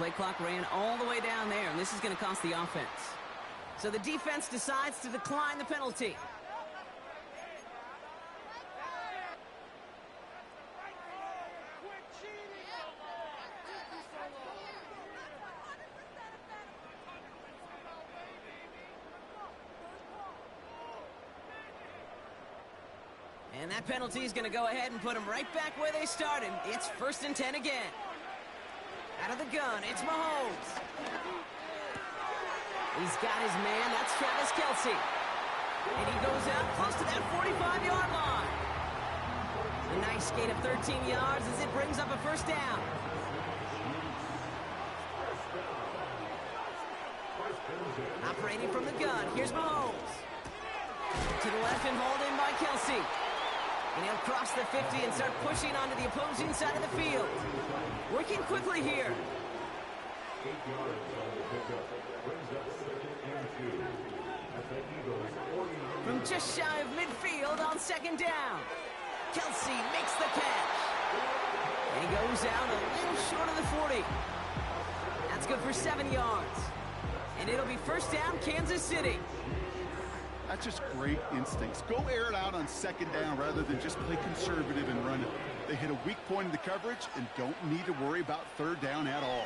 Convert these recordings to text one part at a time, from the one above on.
play clock ran all the way down there, and this is going to cost the offense. So the defense decides to decline the penalty. And that penalty is going to go ahead and put them right back where they started. It's 1st and 10 again. Out of the gun, it's Mahomes. He's got his man, that's Travis Kelce. And he goes out close to that 45-yard line. A nice gain of 13 yards as it brings up a 1st down. Operating from the gun, here's Mahomes. To the left and hauled in by Kelce. And he'll cross the 50 and start pushing onto the opposing side of the field. Working quickly here. 8 yards on the pickup. Brings up 2nd and 2. At the Eagles' 49. From just shy of midfield on 2nd down. Kelce makes the catch. And he goes out a little short of the 40. That's good for 7 yards. And it'll be 1st down, Kansas City. That's just great instincts. Go air it out on 2nd down rather than just play conservative and run it. They hit a weak point in the coverage and don't need to worry about 3rd down at all.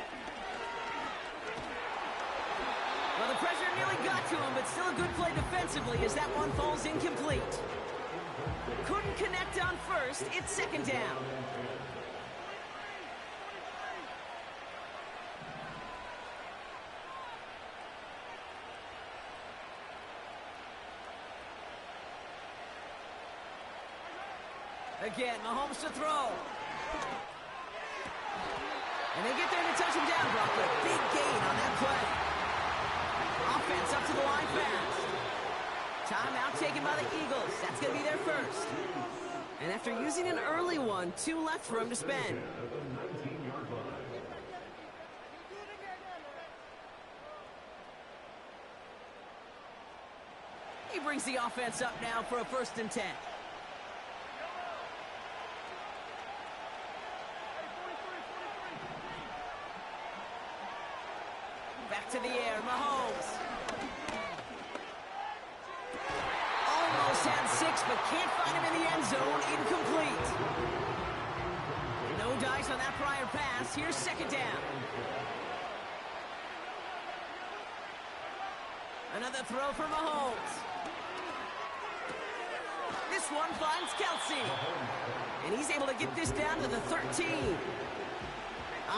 Well, the pressure nearly got to him, but still a good play defensively as that one falls incomplete. Couldn't connect on 1st. It's 2nd down. Again, Mahomes to throw. And they get there to touch him down, Brock. A big gain on that play. Offense up to the line fast. Timeout taken by the Eagles. That's going to be their 1st. And after using an early one, 2 left for him to spend. He brings the offense up now for a 1st and 10. Back to the air, Mahomes. Almost had 6, but can't find him in the end zone. Incomplete. No dice on that prior pass. Here's 2nd down. Another throw for Mahomes. This one finds Kelce. And he's able to get this down to the 13.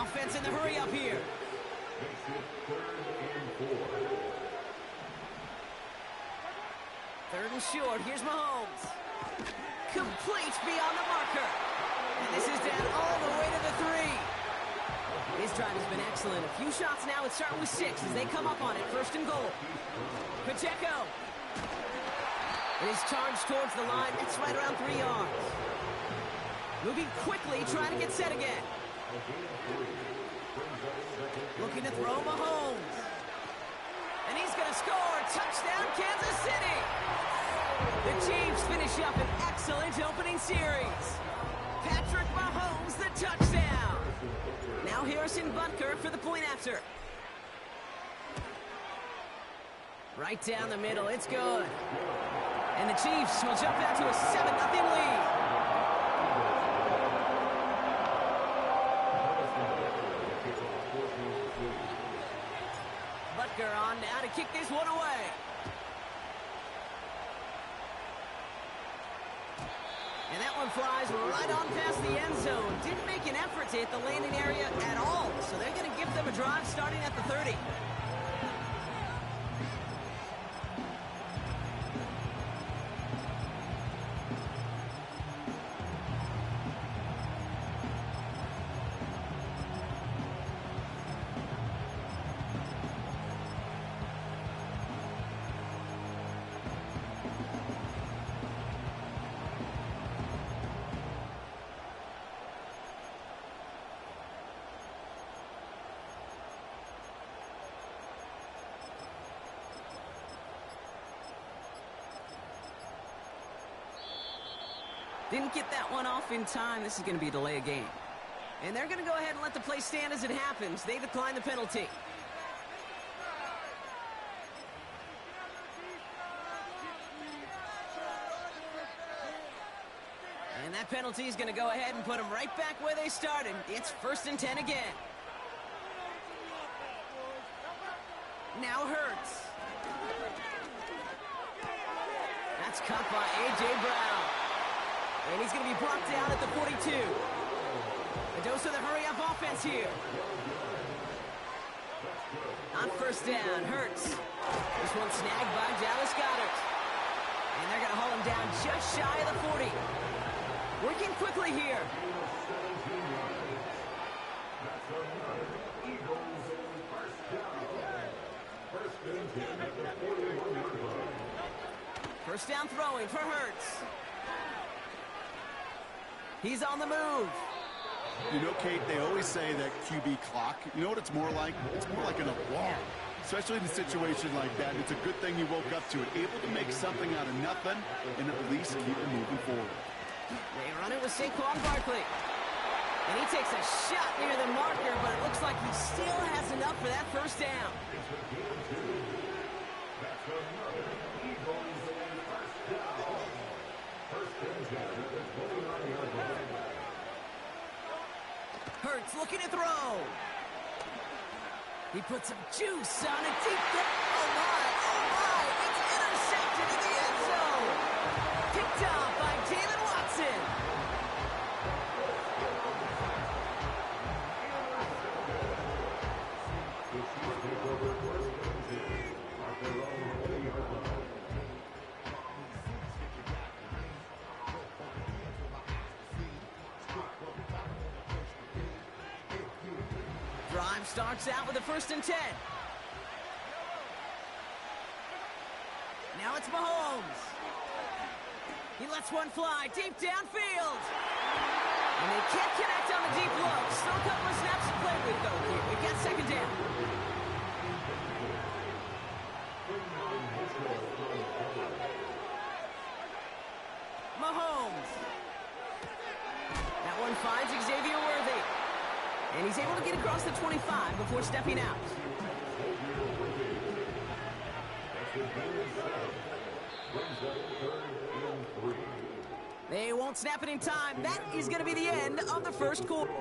Offense in the hurry up here. 3rd and short. Here's Mahomes. Complete beyond the marker. And this is down all the way to the 3. His drive has been excellent. A few shots now. It's starting with 6 as they come up on it. 1st and goal. Pacheco. It is charged towards the line. It's right around 3 yards. Moving quickly, trying to get set again. Looking to throw Mahomes. And he's going to score. Touchdown, Kansas City. The Chiefs finish up an excellent opening series. Patrick Mahomes, the touchdown. Now Harrison Butker for the point after. Right down the middle. It's good. And the Chiefs will jump out to a 7-0 lead. Butker on now to kick this one away. And that one flies right on past the end zone. Didn't make an effort to hit the landing area at all. So they're going to give them a drive starting at the 30. Didn't get that one off in time. This is going to be a delay of game. And they're going to go ahead and let the play stand as it happens. They decline the penalty. And that penalty is going to go ahead and put them right back where they started. It's 1st and 10 again. Now Hurts. That's cut by A.J. Brown. And he's going to be brought down at the 42. A dose of the hurry-up offense here. On 1st down, Hurts. This one snagged by Dallas Goedert. And they're going to haul him down just shy of the 40. Working quickly here. First down throwing for Hurts. He's on the move. You know, Kate, they always say that QB clock, you know what it's more like? It's more like an alarm. Especially in a situation like that. It's a good thing you woke up to it. Able to make something out of nothing and at least keep it moving forward. They run it with Saquon Barkley. And he takes a shot near the marker, but it looks like he still has enough for that 1st down. Hurts looking to throw. He puts some juice on a deep hit. Oh my, it's intercepted in the end zone. Picked off by David Watson. Drive starts out with a 1st and 10. Now it's Mahomes. He lets one fly deep downfield. And they can't connect on the deep look. Still a couple of snaps to play with, though, here. We got 2nd down. Mahomes. That one finds Xavier Worthy. And he's able to get across the 25 before stepping out. They won't snap it in time. That is going to be the end of the 1st quarter.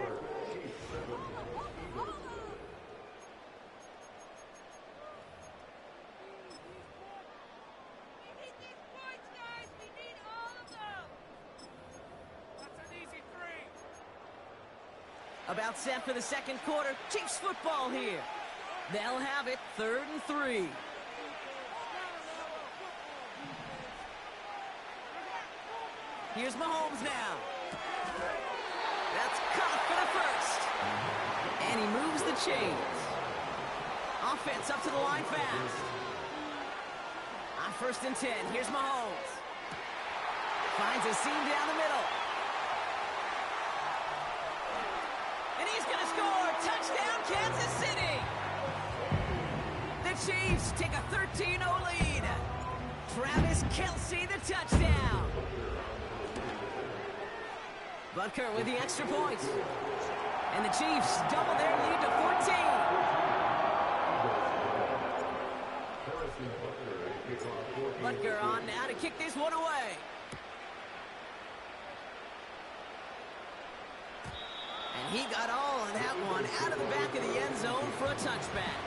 About set for the 2nd quarter. Chiefs football here. They'll have it 3rd and 3. Here's Mahomes now. That's caught for the 1st. And he moves the chains. Offense up to the line fast. On 1st and 10, here's Mahomes. Finds a seam down the middle. And he's going to score. Touchdown, Kansas City. The Chiefs take a 13-0 lead. Travis Kelce, the touchdown. Butker with the extra point. And the Chiefs double their lead to 14. Butker on now to kick this one away. And he got all of that one out of the back of the end zone for a touchback.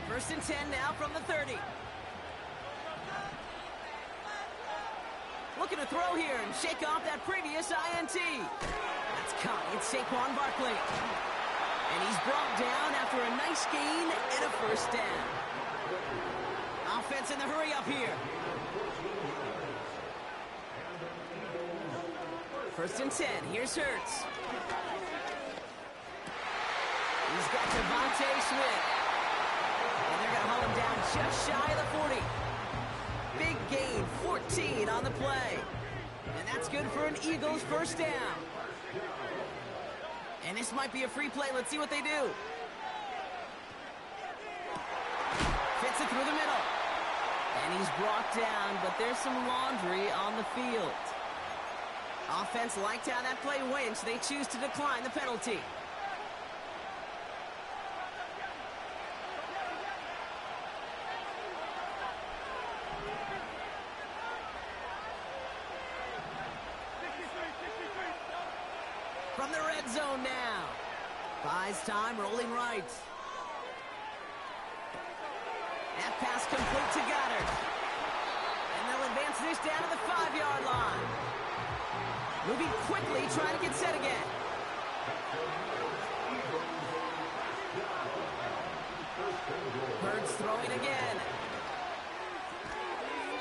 First and 10 now from the 30. Looking to throw here and shake off that previous INT. That's caught. It's Saquon Barkley. And he's brought down after a nice gain and a 1st down. Offense in the hurry up here. 1st and 10. Here's Hurts. He's got Devontae Smith. And they're going to haul him down just shy of the 40. Big gain, 14 on the play. And that's good for an Eagles 1st down. And this might be a free play. Let's see what they do. it through the middle. And he's brought down, but there's some laundry on the field. Offense liked how that play went, so they choose to decline the penalty. From the red zone now. Buys time, rolling right. That pass complete to Goddard. And they'll advance this down to the 5-yard line. Moving quickly, trying to get set again. Bird's throwing again.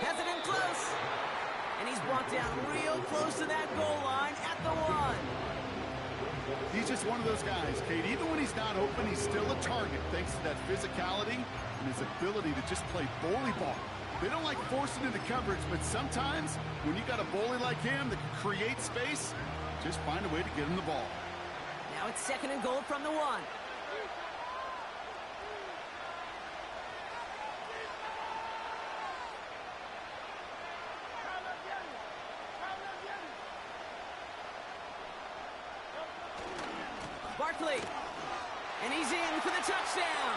Has it in close. And he's brought down real close to that goal line at the 1. He's just one of those guys, Kate. Even when he's not open, he's still a target thanks to that physicality and his ability to just play bully ball. They don't like forcing into coverage, but sometimes when you got a bully like him that can create space, just find a way to get him the ball. Now it's 2nd and goal from the 1. Barkley, and he's in for the touchdown.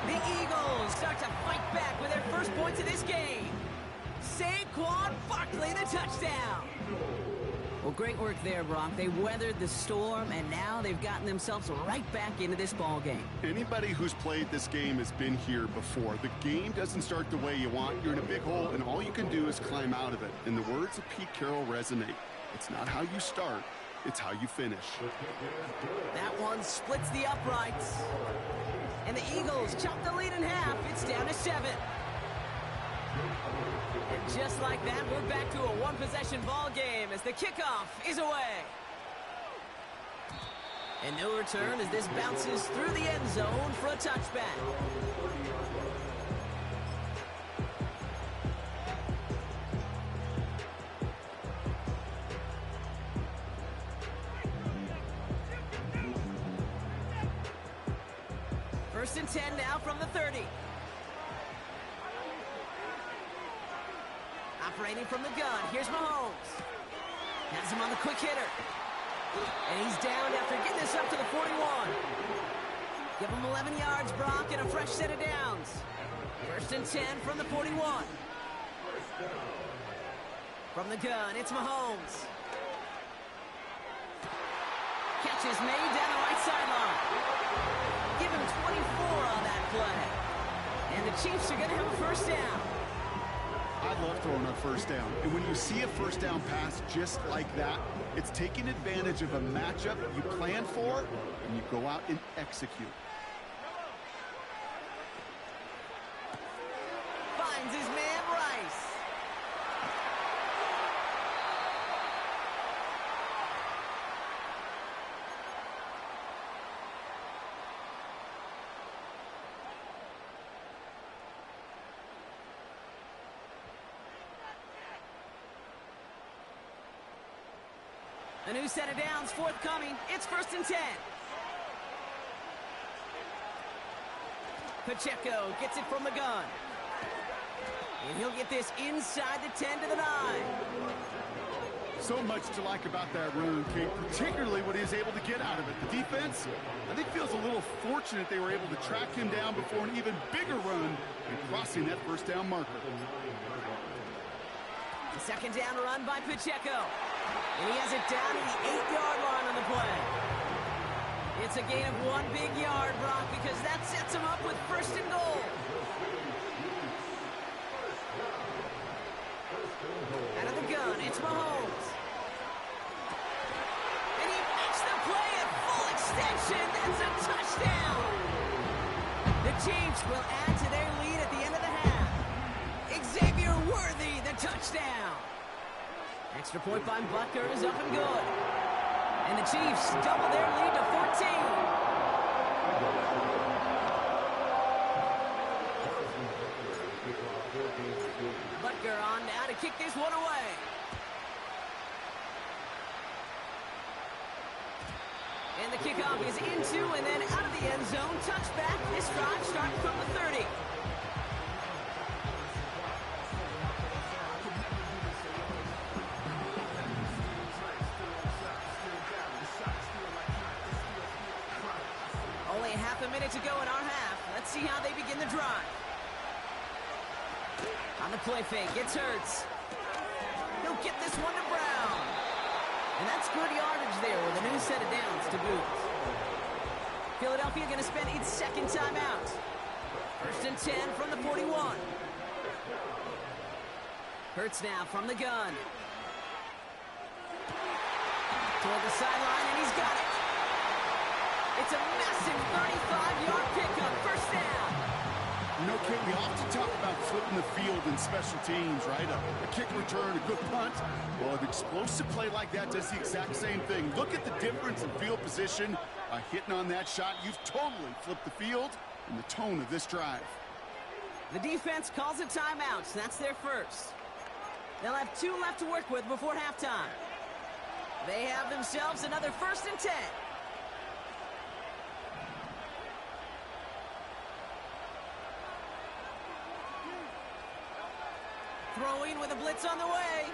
The Eagles start to fight back with their first points of this game. Saquon Barkley, the touchdown. Well, great work there, Brock. They weathered the storm, and now they've gotten themselves right back into this ball game. Anybody who's played this game has been here before. The game doesn't start the way you want. You're in a big hole, and all you can do is climb out of it. And the words of Pete Carroll resonate. It's not how you start, it's how you finish. That one splits the uprights. And the Eagles chop the lead in half. It's down to 7. And just like that, we're back to a one-possession ball game as the kickoff is away. And no return as this bounces through the end zone for a touchback. First and 10 now from the 30. Operating from the gun, here's Mahomes. Has him on the quick hitter. And he's down after getting this up to the 41. Give him 11 yards, Brock, and a fresh set of downs. First and 10 from the 41. From the gun, it's Mahomes. Catch is made down the right sideline. Give him 24 on that play. And the Chiefs are going to have a first down. I love throwing a first down. And when you see a first down pass just like that, it's taking advantage of a matchup you plan for, and you go out and execute. Finds his man Rice. A new set of downs forthcoming. It's first and 10. Pacheco gets it from the gun. And he'll get this inside the 10 to the 9. So much to like about that run, Kate, particularly what he was able to get out of it. The defense, I think, feels a little fortunate they were able to track him down before an even bigger run and crossing that first down marker. The second down run by Pacheco. And he has it down to the 8-yard line on the play. It's a gain of 1 big yard, Brock, because that sets him up with first and goal. Out of the gun, it's Mahomes. And he makes the play at full extension. That's a touchdown. The Chiefs will add to their lead at the end of the half. Xavier Worthy, the touchdown. Extra point by Butker is up and good. And the Chiefs double their lead to 14. Butker on now to kick this one away. And the kickoff is into and then out of the end zone. Touchback. This drive starts from the 30. minute to go in our half. Let's see how they begin the drive. On the play fake, gets Hurts. He'll get this one to Brown. And that's good yardage there with a new set of downs to boot. Philadelphia going to spend its second timeout. 1st and 10 from the 41. Hurts now from the gun. Toward the sideline, and he's got it. It's a massive 35-yard pickup, first down. You know, Kate, we often talk about flipping the field in special teams, right? A kick return, a good punt. Well, an explosive play like that does the exact same thing. Look at the difference in field position. Hitting on that shot, you've totally flipped the field and the tone of this drive. The defense calls a timeout. That's their first. They'll have 2 left to work with before halftime. They have themselves another 1st and 10. Throwing with a blitz on the way.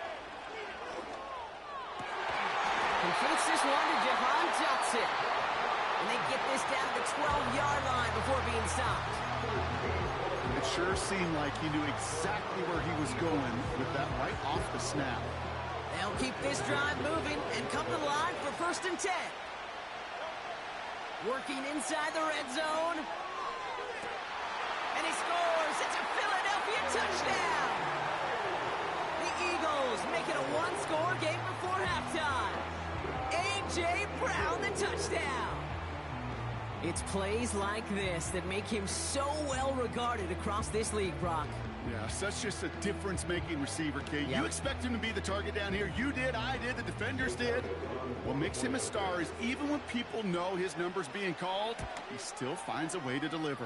Completes this one to Jahan Johnson. And they get this down to the 12-yard line before being stopped. It sure seemed like he knew exactly where he was going with that right off the snap. They'll keep this drive moving and come to the line for 1st and 10. Working inside the red zone. And he scores. It's a Philadelphia touchdown. The Eagles make it a 1-score game before halftime. A.J. Brown, the touchdown. It's plays like this that make him so well regarded across this league, Brock. Yeah, such just a difference-making receiver, Kate. Yep. You expect him to be the target down here. You did, I did, the defenders did. What makes him a star is even when people know his number's being called, he still finds a way to deliver.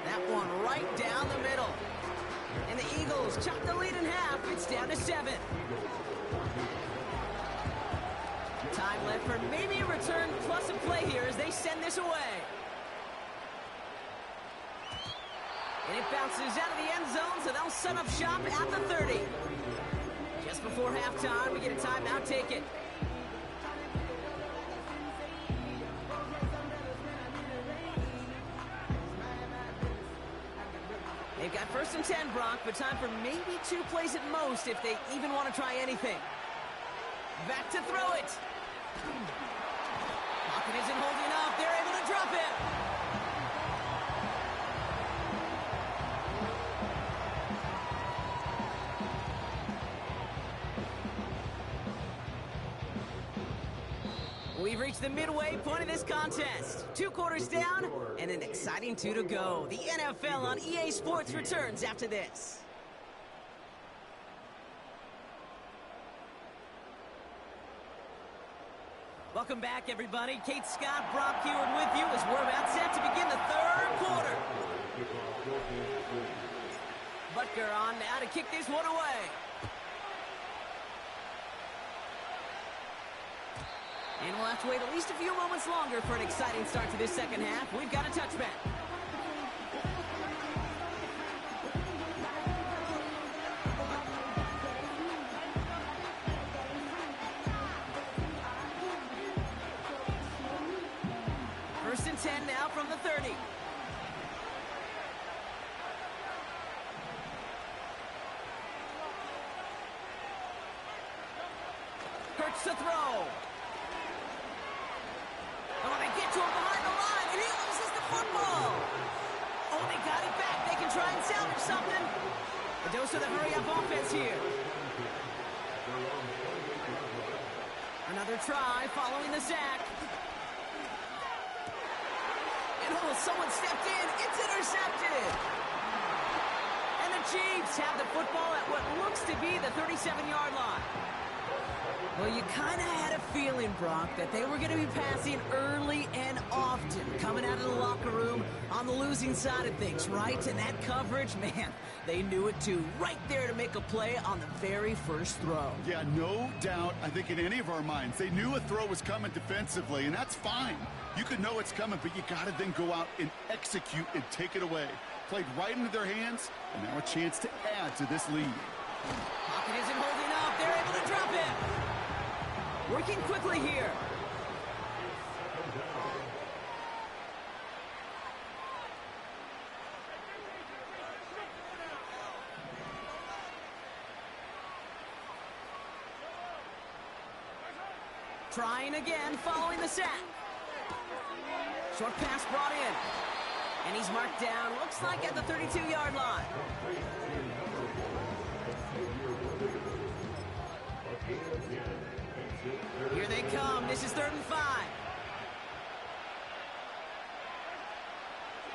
That one right down the middle. And the Eagles chop the lead in half. It's down to 7. Time left for maybe a return plus a play here as they send this away. And it bounces out of the end zone, so they'll set up shop at the 30. Just before halftime, we get a timeout taken. They've got 1st and 10, Brock, but time for maybe 2 plays at most if they even want to try anything. Back to throw it. Pocket isn't holding up. They're able to drop it. We've reached the midway point of this contest. 2 quarters down and an exciting 2 to go. The NFL on EA Sports returns after this. Welcome back, everybody. Kate Scott, Brock Heward with you as we're about set to begin the 3rd quarter. Butker on now to kick this one away. And we'll have to wait at least a few moments longer for an exciting start to this second half. We've got a touchback. First and 10 now from the 30. Hurts to throw. Oh, they get to him behind the line, and he loses the football. Oh, they got it back. They can try and salvage something. A dose of the hurry-up offense here. Another try following the sack. And oh, someone stepped in. It's intercepted. And the Chiefs have the football at what looks to be the 37-yard line. Well, you kind of had a feeling, Brock, that they were going to be passing early and often, coming out of the locker room on the losing side of things, right? And that coverage, man, they knew it too. Right there to make a play on the very first throw. Yeah, no doubt, I think in any of our minds, they knew a throw was coming defensively, and that's fine. You could know it's coming, but you got to then go out and execute and take it away. Played right into their hands, and now a chance to add to this lead. Pocket isn't holding up. They're able to drop it. Working quickly here. Trying again, following the sack. Short pass brought in. And he's marked down, looks like at the 32-yard line. Here they come. This is 3rd and 5.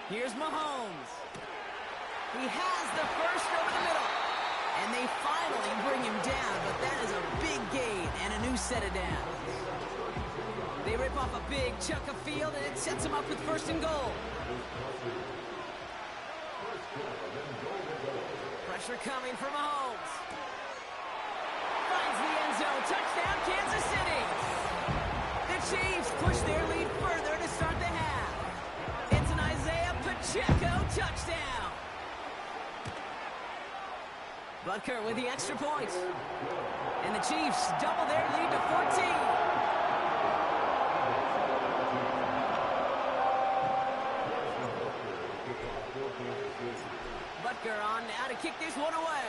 Here's Mahomes. He has the first over the middle. And they finally bring him down, but that is a big gain and a new set of downs. They rip off a big chunk of field, and it sets him up with 1st and goal. Pressure coming from Mahomes. Finds the end zone. Touchdown, Kansas City. The Chiefs push their lead further to start the half. It's an Isaiah Pacheco touchdown. Butker with the extra point. And the Chiefs double their lead to 14. Butker on now to kick this one away.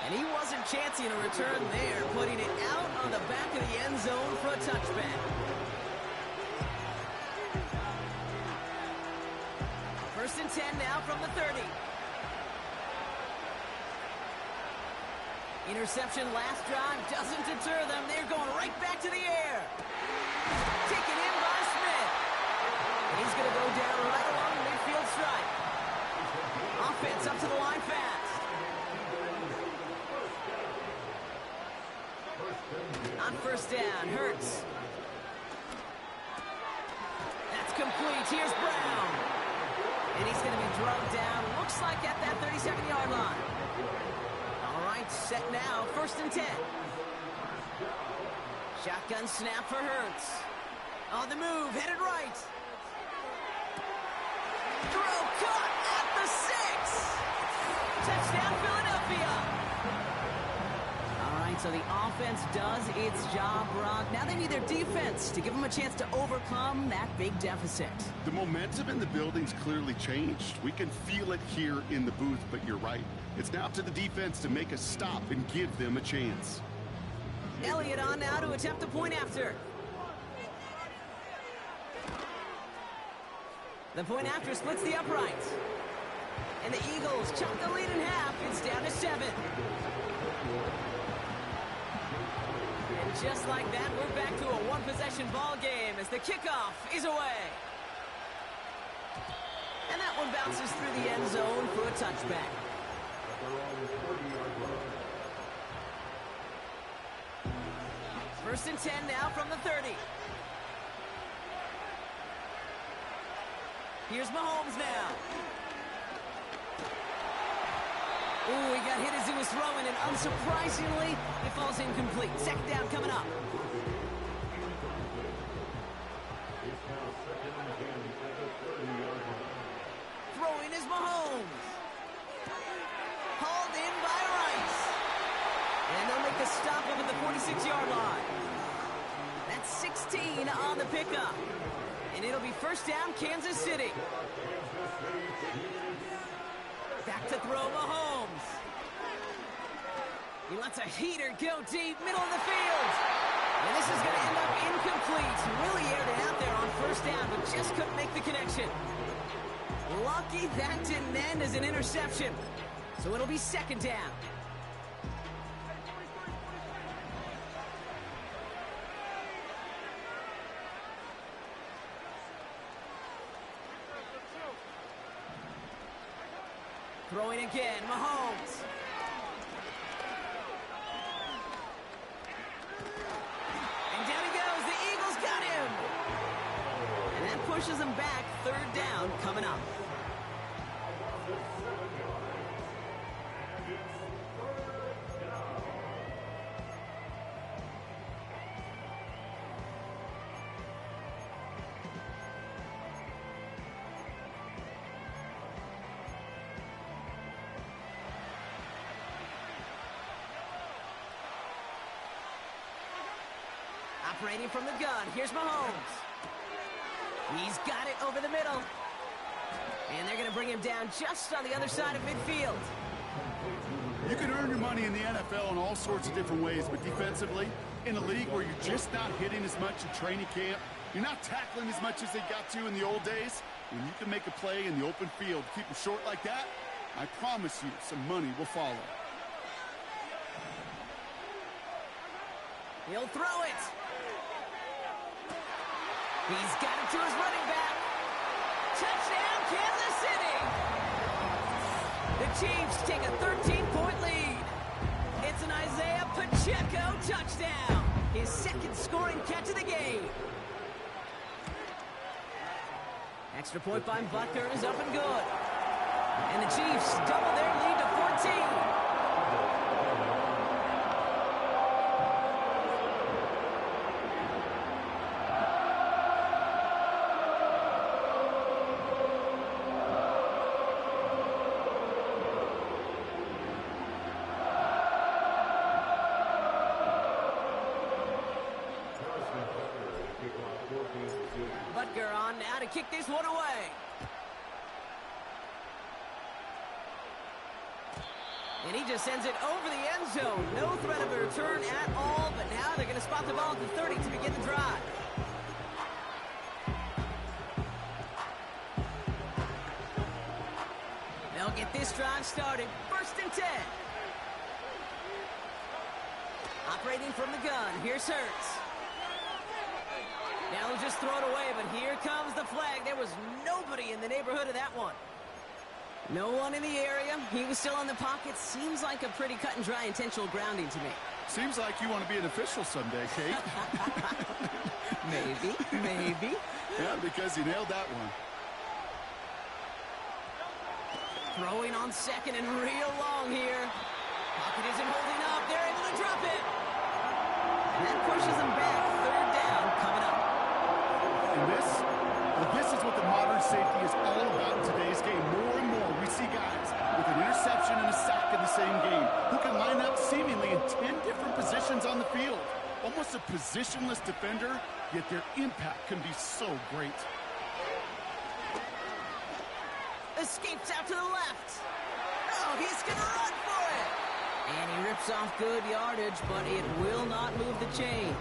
And he wasn't chancing a return there, putting it out on the back of the end zone for a touchback. 1st and 10 now from the 30. Interception last drive doesn't deter them. They're going right back to the air. Taken in by Smith. And he's going to go down right along the midfield stripe. Offense up to the line fast. On 1st down, Hurts. That's complete. Here's Brown. And he's going to be drugged down, looks like at that 37-yard line. All right, set now, 1st and 10. Shotgun snap for Hurts. On the move, headed right. Throw caught at the 6. Touchdown, Philadelphia. All right, so the offense does its job, Brock. Now they need their defense to give them a chance to overcome that big deficit. The momentum in the building's clearly changed. We can feel it here in the booth, but you're right. It's now up to the defense to make a stop and give them a chance. Elliott on now to attempt the point after. The point after splits the uprights. And the Eagles chop the lead in half. It's down to 7. And just like that, we're back to a one-possession ball game as the kickoff is away. And that one bounces through the end zone for a touchback. 1st and 10 now from the 30. Here's Mahomes now. Ooh, he got hit as he was throwing, and unsurprisingly, it falls incomplete. 2nd down coming up. Throwing is Mahomes. Hauled in by Rice. And they'll make a stop up at the 46-yard line. That's 16 on the pickup. And it'll be 1st down, Kansas City. Back to throw Mahomes. He lets a heater go deep, middle of the field. And this is going to end up incomplete. Really aired it out there on 1st down, but just couldn't make the connection. Lucky that didn't end as an interception. So it'll be 2nd down. Throwing again, Mahomes. And down he goes. The Eagles got him. And that pushes him back. 3rd down coming up. Operating from the gun, here's Mahomes. He's got it over the middle. And they're going to bring him down just on the other side of midfield. You can earn your money in the NFL in all sorts of different ways, but defensively, in a league where you're just not hitting as much in training camp, you're not tackling as much as they got to in the old days, when you can make a play in the open field, keep them short like that, I promise you some money will follow. He'll throw it. He's got it to his running back. Touchdown, Kansas City! The Chiefs take a 13-point lead. It's an Isaiah Pacheco touchdown. His second scoring catch of the game. Extra point by Butker is up and good. And the Chiefs double their lead to 14. Butker on now to kick this one away. And he just sends it over the end zone. No threat of a return at all, but now they're going to spot the ball at the 30 to begin the drive. They'll get this drive started. 1st and 10. Operating from the gun. Here's Hurts. Now he'll just throw it away, but here comes the flag. There was nobody in the neighborhood of that one. No one in the area. He was still in the pocket. Seems like a pretty cut and dry intentional grounding to me. Seems like you want to be an official someday, Kate. Maybe. Yeah, because you nailed that one. Throwing on second and real long here. Pocket isn't holding up. They're able to drop it. And that pushes them back. 3rd down coming up. And this is what the modern safety is all about in today's game. More and more, we see guys with an interception and a sack in the same game who can line up seemingly in 10 different positions on the field. Almost a positionless defender, yet their impact can be so great. Escapes out to the left. Oh, he's going to run for it. And he rips off good yardage, but it will not move the chains.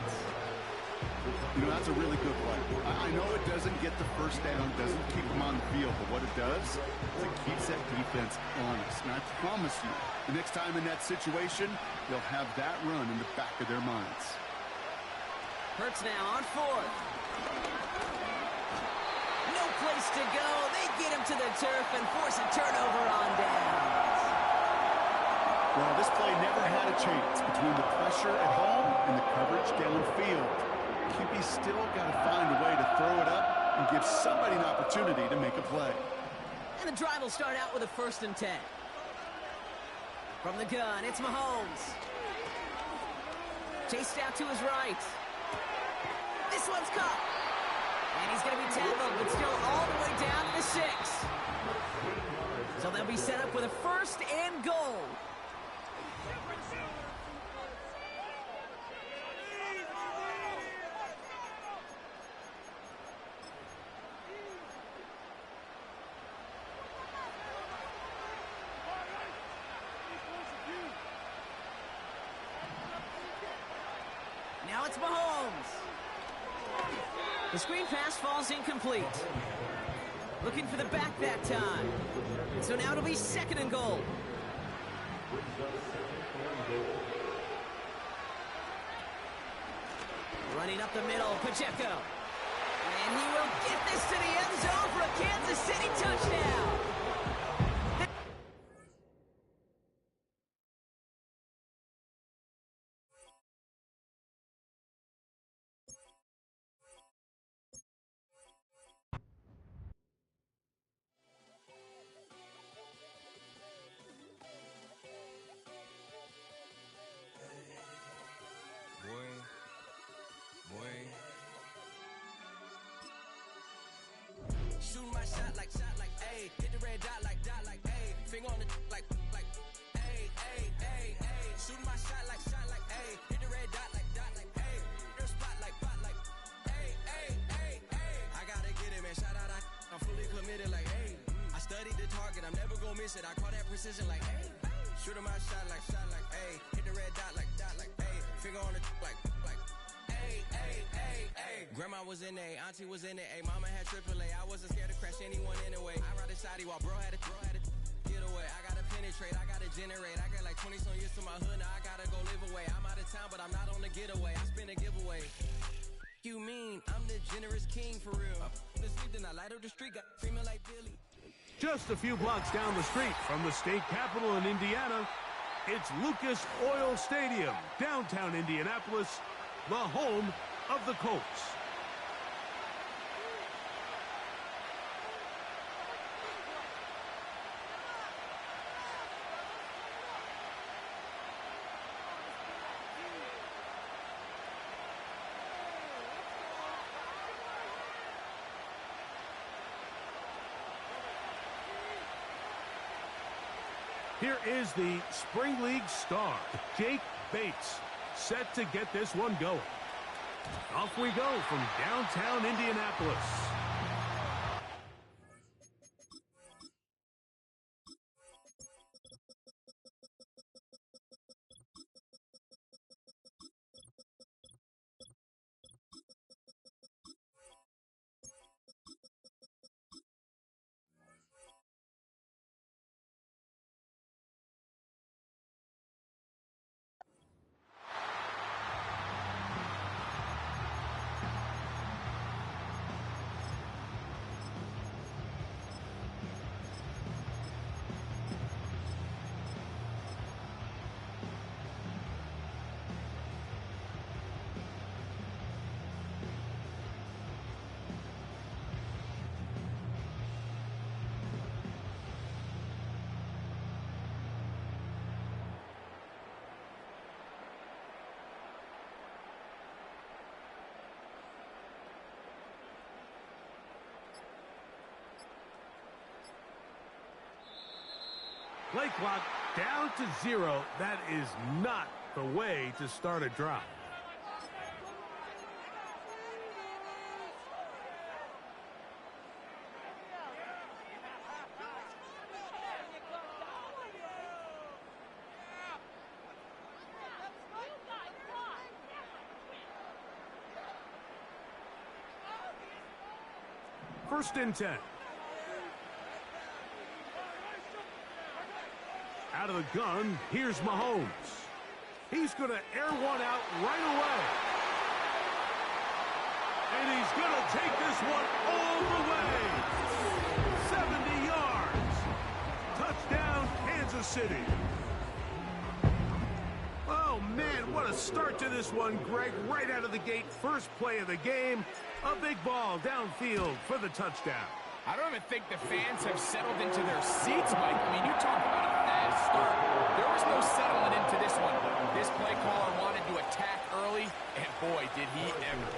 You know, that's a really good play. I know it doesn't get the first down, doesn't keep them on the field, but what it does is it keeps that defense honest. And I promise you, the next time in that situation, they'll have that run in the back of their minds. Hurts now on 4th. No place to go. They get him to the turf and force a turnover on downs. Well, this play never had a chance between the pressure at home and the coverage downfield. QB's still got to find a way to throw it up and give somebody an opportunity to make a play. And the drive will start out with a 1st and 10. From the gun, it's Mahomes. Chased out to his right. This one's caught. And he's going to be tackled, but still all the way down to the 6. So they'll be set up with a 1st and goal. Now it's Mahomes. The screen pass falls incomplete. Looking for the back that time. So now it'll be 2nd and goal. Running up the middle, Pacheco. And he will get this to the end zone for a Kansas City touchdown. Shooting my shot like, ayy. Hit the red dot like, ayy. Finger on the like, ayy, ayy, ayy, ayy. Shooting my shot like, ayy. Hit the red dot like, ayy. Their spot like, ayy, ayy, ayy, ayy. I gotta get it, man. Shout out, I'm fully committed like, ayy. I studied the target, I'm never gonna miss it. I call that precision like, ayy. Shooting my shot like, ayy. Hit the red dot like, ayy. Finger on the like, ayy, ayy, ayy, ayy. Grandma was in A, auntie was in it, ayy. Mama had AAA. I wasn't scared to crash anyone anyway. I ride a shotty while bro had a get away. I gotta penetrate, I gotta generate. I got like 20 some years to my hood, now I gotta go live away. I'm out of town, but I'm not on the getaway. I spin a giveaway. You mean I'm the generous king for real? I the sleep, then I light up the street, got female like Billy. Just a few blocks down the street from the state capitol in Indiana, it's Lucas Oil Stadium, downtown Indianapolis, the home of the Colts. Here is the Spring League star, Jake Bates, set to get this one going. Off we go from downtown Indianapolis. Play clock down to 0. That is not the way to start a drive. First and 10. Out of the gun, here's Mahomes. He's going to air one out right away. And he's going to take this one all the way. 70 yards. Touchdown, Kansas City. Oh, man, what a start to this one, Greg. Right out of the gate, first play of the game. A big ball downfield for the touchdown. I don't even think the fans have settled into their seats, Mike. I mean, you talk about a fast start. There was no settling into this one. This play caller wanted to attack early, and boy, did he ever.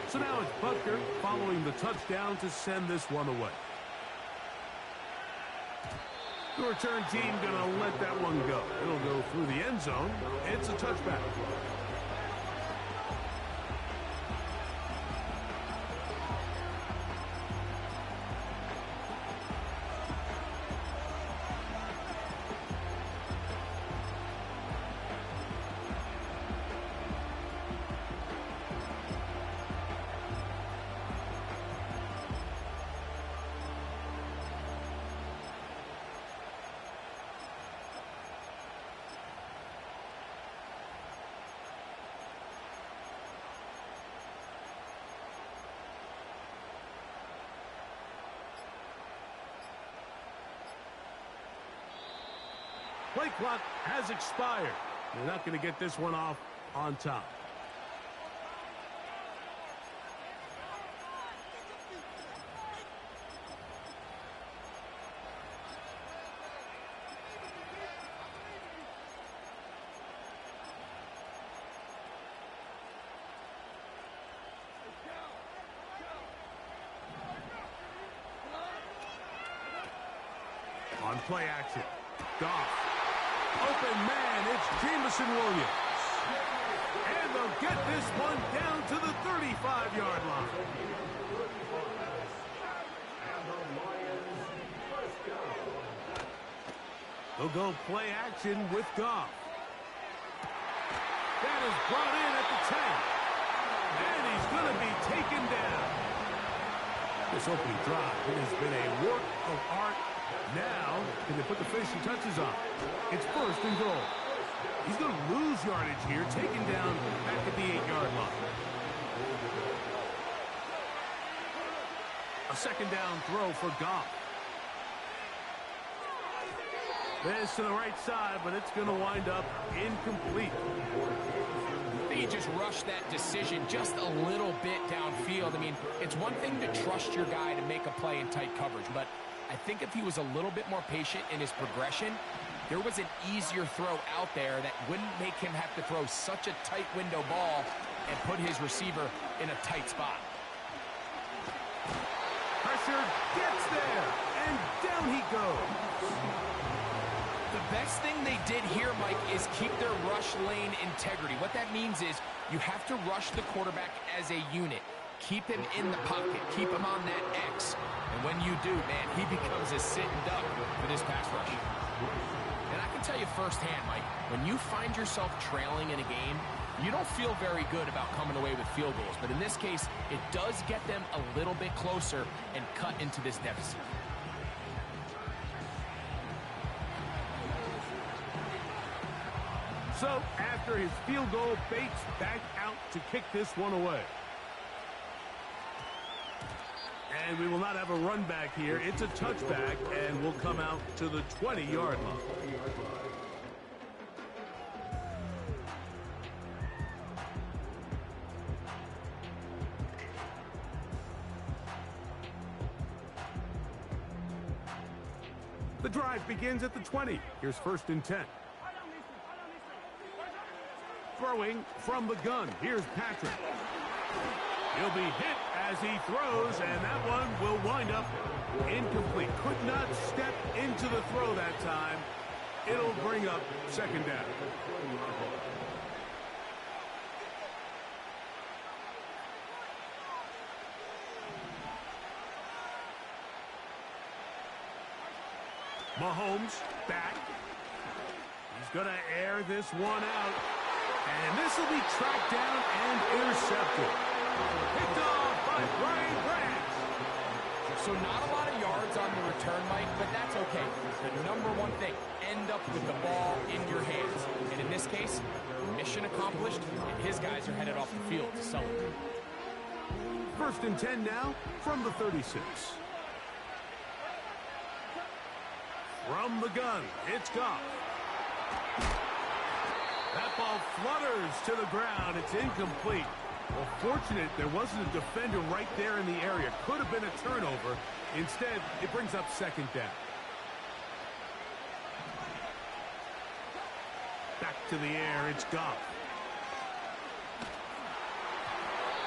So now it's Butker following the touchdown to send this one away. The return team going to let that one go. It'll go through the end zone. It's a touchback. Play clock has expired. They're not going to get this one off on top. On play action, Goff. Open man, it's Jameson Williams. And they'll get this one down to the 35-yard line. He'll go play action with Goff. That is brought in at the 10. And he's going to be taken down. This opening drive, it has been a work of art. Now, can they put the finishing touches on? It's first and goal. He's going to lose yardage here, taken down back at the 8-yard line. A second down throw for Goff. This to the right side, but it's going to wind up incomplete. He just rushed that decision just a little bit downfield. I mean, it's one thing to trust your guy to make a play in tight coverage, but I think if he was a little bit more patient in his progression, there was an easier throw out there that wouldn't make him have to throw such a tight window ball and put his receiver in a tight spot. Pressure gets there, and down he goes. The best thing they did here, Mike, is keep their rush lane integrity. What that means is you have to rush the quarterback as a unit. Keep him in the pocket. Keep him on that X. And when you do, man, he becomes a sitting duck for this pass rush. And I can tell you firsthand, Mike, when you find yourself trailing in a game, you don't feel very good about coming away with field goals. But in this case, it does get them a little bit closer and cut into this deficit. So, after his field goal, Bates back out to kick this one away. And we will not have a run back here. It's a touchback, and we'll come out to the 20-yard line. The drive begins at the 20. Here's first and 10. Throwing from the gun. Here's Patrick. He'll be hit as he throws, and that one will wind up incomplete. Could not step into the throw that time. It'll bring up second down. Mahomes back. He's going to air this one out. And this will be tracked down and intercepted. Picked off by Brian Branch. So not a lot of yards on the return, Mike, but that's okay. The number one thing, end up with the ball in your hands. And in this case, mission accomplished, and his guys are headed off the field to celebrate. First and 10 now from the 36. From the gun, it's Goff. That ball flutters to the ground. It's incomplete. Well, fortunate there wasn't a defender right there in the area. Could have been a turnover. Instead, it brings up second down. Back to the air, it's Goff.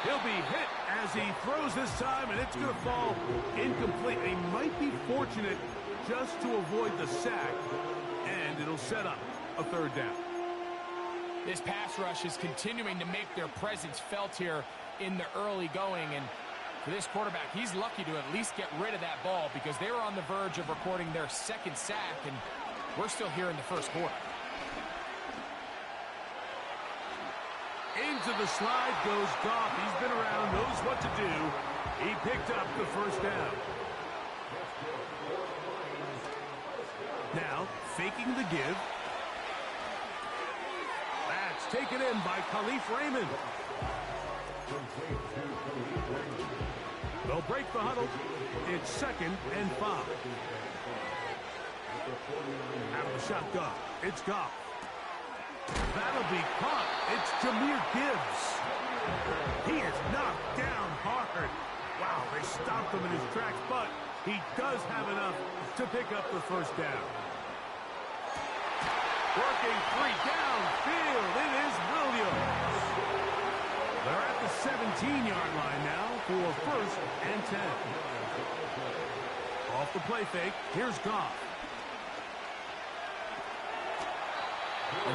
He'll be hit as he throws this time, and it's going to fall incomplete. He might be fortunate just to avoid the sack, and it'll set up a third down. This pass rush is continuing to make their presence felt here in the early going, and for this quarterback, he's lucky to at least get rid of that ball because they were on the verge of recording their second sack, and we're still here in the first quarter. Into the slide goes Goff. He's been around, knows what to do. He picked up the first down. Now, faking the give. That's taken in by Khalif Raymond. They'll break the huddle. It's 2nd and 5. Out of the shotgun, it's Goff. That'll be caught. It's Jahmyr Gibbs. He is knocked down hard. Wow, they stopped him in his tracks, but he does have enough to pick up the first down. Working three downfield. It is Williams. They're at the 17-yard line now for first and 10. Off the play fake, here's Goff.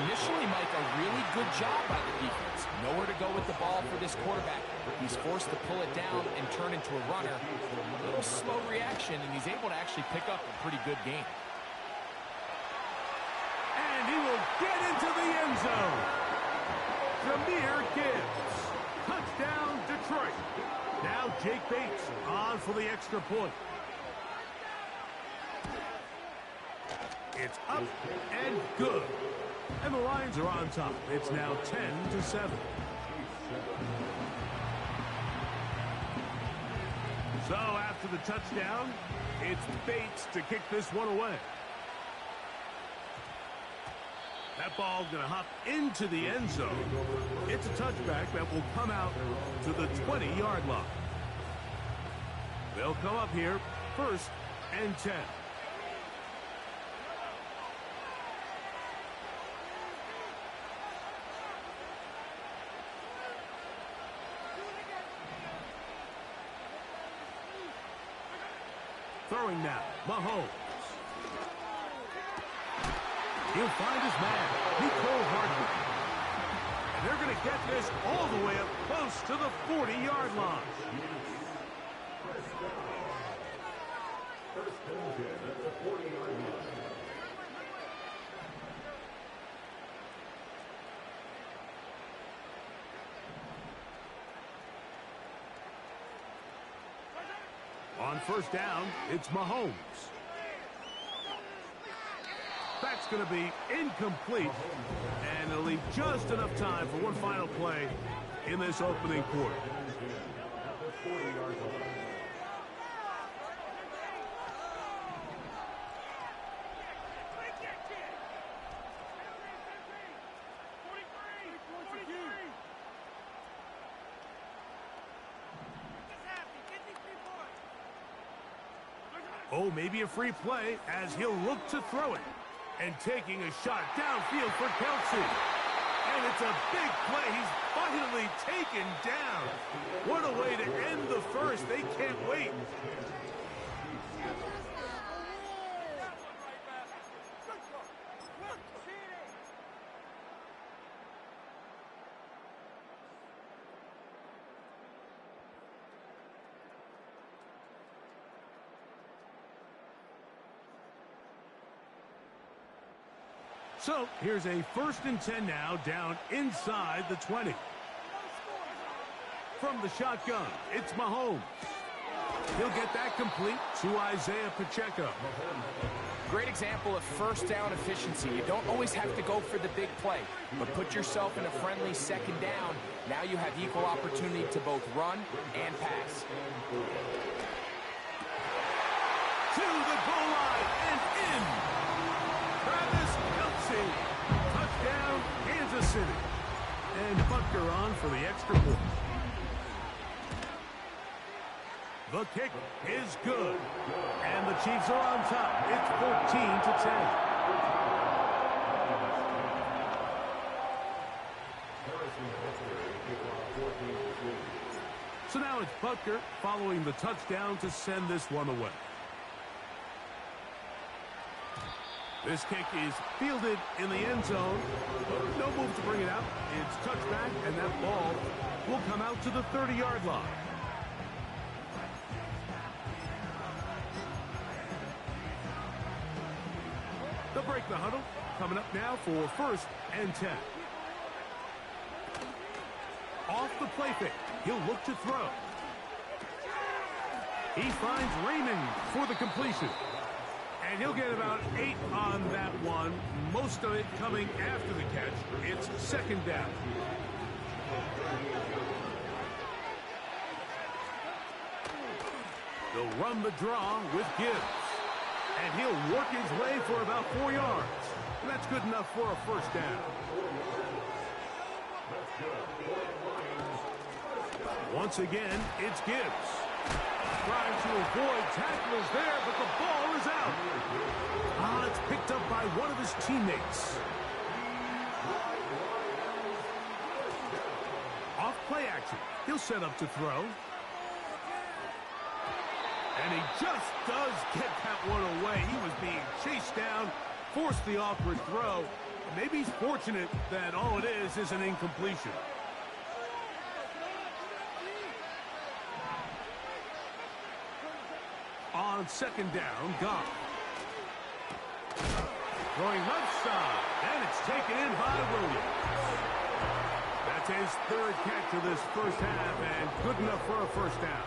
Initially, Mike, a really good job by the defense. Nowhere to go with the ball for this quarterback. He's forced to pull it down and turn into a runner. A little slow reaction, and he's able to actually pick up a pretty good game. zone. Jameer Gibbs. Touchdown, Detroit. Now Jake Bates on for the extra point. It's up and good. And the Lions are on top. It's now 10-7. So after the touchdown, it's Bates to kick this one away. That ball's going to hop into the end zone. It's a touchback that will come out to the 20-yard line. They'll come up here, 1st and 10. Throwing now, Mahomes. He'll find his man, Nicole Hardman. And they're going to get this all the way up close to the 40-yard line. First and 10 at the 40-yard line. On 1st down, it's Mahomes. That's going to be incomplete, and it'll leave just enough time for one final play in this opening quarter. Oh, maybe a free play as he'll look to throw it. And taking a shot downfield for Kelsey. And it's a big play. He's finally taken down. What a way to end the first. They can't wait. So here's a 1st and 10 now, down inside the 20. From the shotgun, it's Mahomes. He'll get that complete to Isaiah Pacheco. Great example of 1st down efficiency. You don't always have to go for the big play, but put yourself in a friendly 2nd down. Now you have equal opportunity to both run and pass. To the goal line and in. Travis Kelsey. Touchdown, Kansas City. And Butker on for the extra point. The kick is good. And the Chiefs are on top. It's 14-10. So now it's Butker following the touchdown to send this one away. This kick is fielded in the end zone. No move to bring it out. It's touchback, and that ball will come out to the 30-yard line. They'll break the huddle. Coming up now for 1st and 10. Off the play fake. He'll look to throw. He finds Raymond for the completion. And he'll get about 8 on that one. Most of it coming after the catch. It's 2nd down. They'll run the draw with Gibbs. And he'll work his way for about 4 yards. And that's good enough for a 1st down. Once again, it's Gibbs. Trying to avoid tacklers there, but the ball is out. It's picked up by one of his teammates. Off play action. He'll set up to throw. And he just does get that one away. He was being chased down, forced the awkward throw. Maybe he's fortunate that all it is an incompletion. On 2nd down, Goff. Throwing left side, and it's taken in by Williams. That's his third catch of this first half, and good enough for a first down.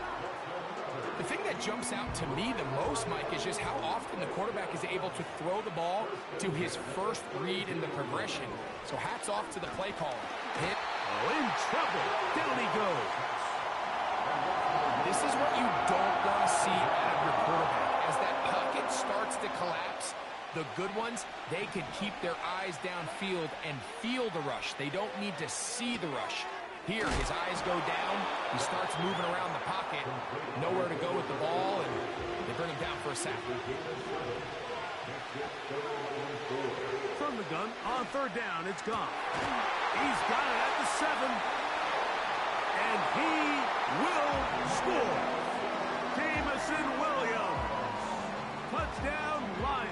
The thing that jumps out to me the most, Mike, is just how often the quarterback is able to throw the ball to his first read in the progression. So hats off to the play caller. Hit. Oh, in trouble. Down he goes. This is what you don't want to see out of your quarterback. As that pocket starts to collapse, the good ones, they can keep their eyes downfield and feel the rush. They don't need to see the rush. Here, his eyes go down. He starts moving around the pocket. Nowhere to go with the ball, and they bring him down for a sack. From the gun, on third down, it's gone. He's got it at the 7. And he will score. Jameson Williams. Touchdown, Lions.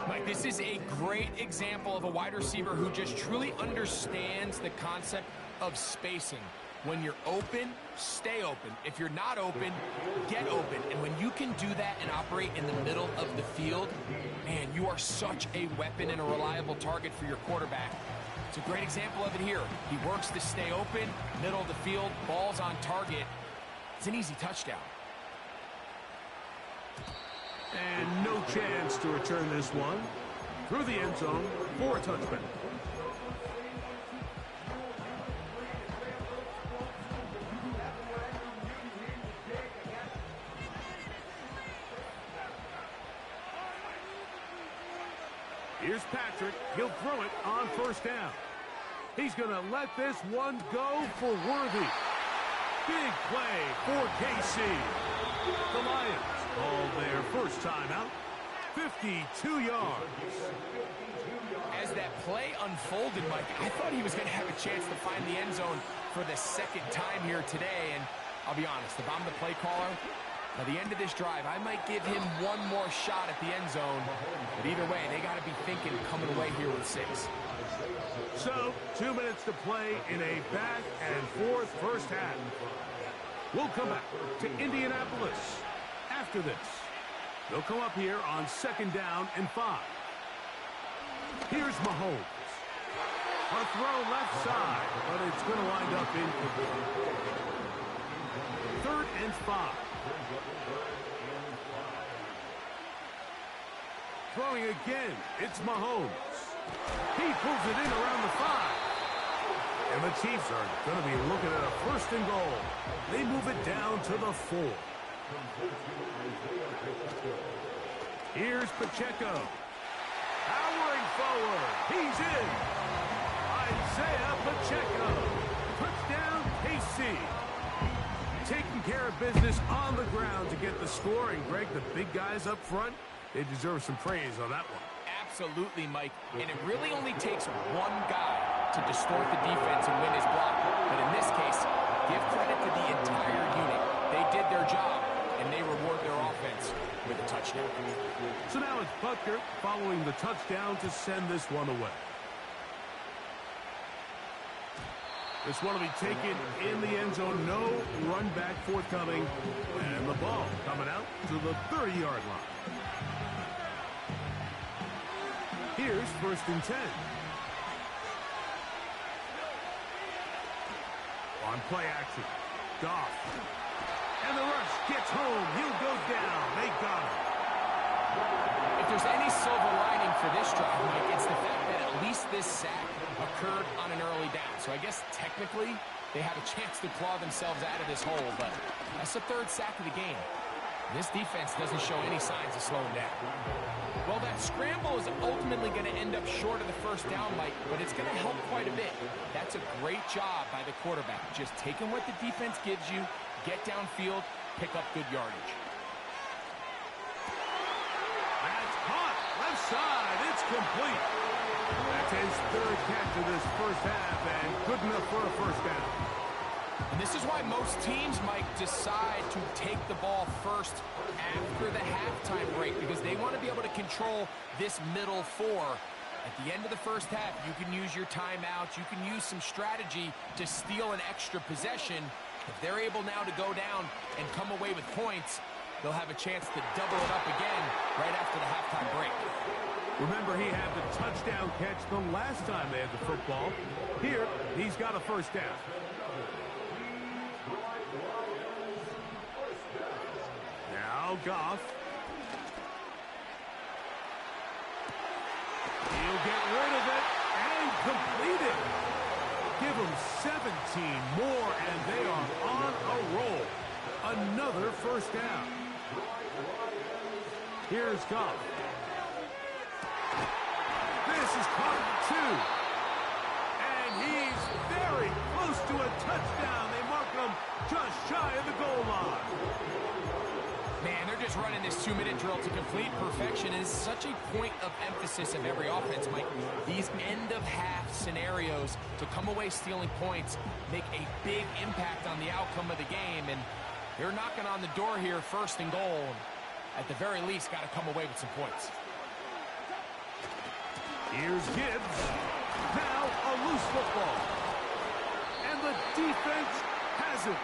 Mike, this is a great example of a wide receiver who just truly understands the concept of spacing. When you're open, stay open. If you're not open, get open. And when you can do that and operate in the middle of the field, man, you are such a weapon and a reliable target for your quarterback. It's a great example of it here. He works to stay open, middle of the field, ball's on target. It's an easy touchdown. And no chance to return this one through the end zone for a touchback. Here's Patrick. He'll throw it on first down. He's going to let this one go for Worthy. Big play for KC. The Lions call their first timeout. 52 yards. As that play unfolded, Mike, I thought he was going to have a chance to find the end zone for the second time here today. And I'll be honest, if I'm the play caller, by the end of this drive, I might give him one more shot at the end zone. But either way, they got to be thinking coming away here with 6. So, 2 minutes to play in a back and forth first half. We'll come back to Indianapolis after this. They'll come up here on second down and 5. Here's Mahomes. A throw left side, but it's going to wind up incomplete. 3rd and 5. Throwing again, it's Mahomes. He pulls it in around the 5. And the Chiefs are going to be looking at a 1st and goal. They move it down to the 4. Here's Pacheco. Powering forward. He's in. Isaiah Pacheco. Touchdown, KC. Taking care of business on the ground to get the score. And, Greg, the big guys up front, they deserve some praise on that one. Absolutely, Mike. And it really only takes one guy to distort the defense and win his block. But in this case, give credit to the entire unit. They did their job, and they reward their offense with a touchdown. So now it's Butker following the touchdown to send this one away. This one will be taken in the end zone. No run back forthcoming. And the ball coming out to the 30-yard line. Here's 1st and 10. On play action. Goff. And the rush gets home. He'll go down. They got him. If there's any silver lining for this drive, Mike, it's the fact that at least this sack occurred on an early down. So I guess technically they have a chance to claw themselves out of this hole, but that's the 3rd sack of the game. This defense doesn't show any signs of slowing down. Well, that scramble is ultimately going to end up short of the 1st down, Mike, but it's going to help quite a bit. That's a great job by the quarterback. Just taking what the defense gives you, get downfield, pick up good yardage. That's caught. Left side. It's complete. That's his 3rd catch of this first half, and good enough for a 1st down. And this is why most teams, Mike, decide to take the ball first after the halftime break, because they want to be able to control this middle 4. At the end of the first half, you can use your timeouts. You can use some strategy to steal an extra possession. If they're able now to go down and come away with points, they'll have a chance to double it up again right after the halftime break. Remember, he had the touchdown catch the last time they had the football. Here, he's got a first down. Now Goff. He'll get rid of it and complete it. Give them 17 more, and they are on a roll. Another first down. Here's Goff. This is caught for 2. And he's very close to a touchdown. They mark him just shy of the goal line. Man, they're just running this 2-minute drill to complete perfection. It is such a point of emphasis of every offense, Mike. These end-of-half scenarios to come away stealing points make a big impact on the outcome of the game. And they're knocking on the door here, 1st and goal. At the very least, got to come away with some points. Here's Gibbs. Now a loose football. And the defense has it.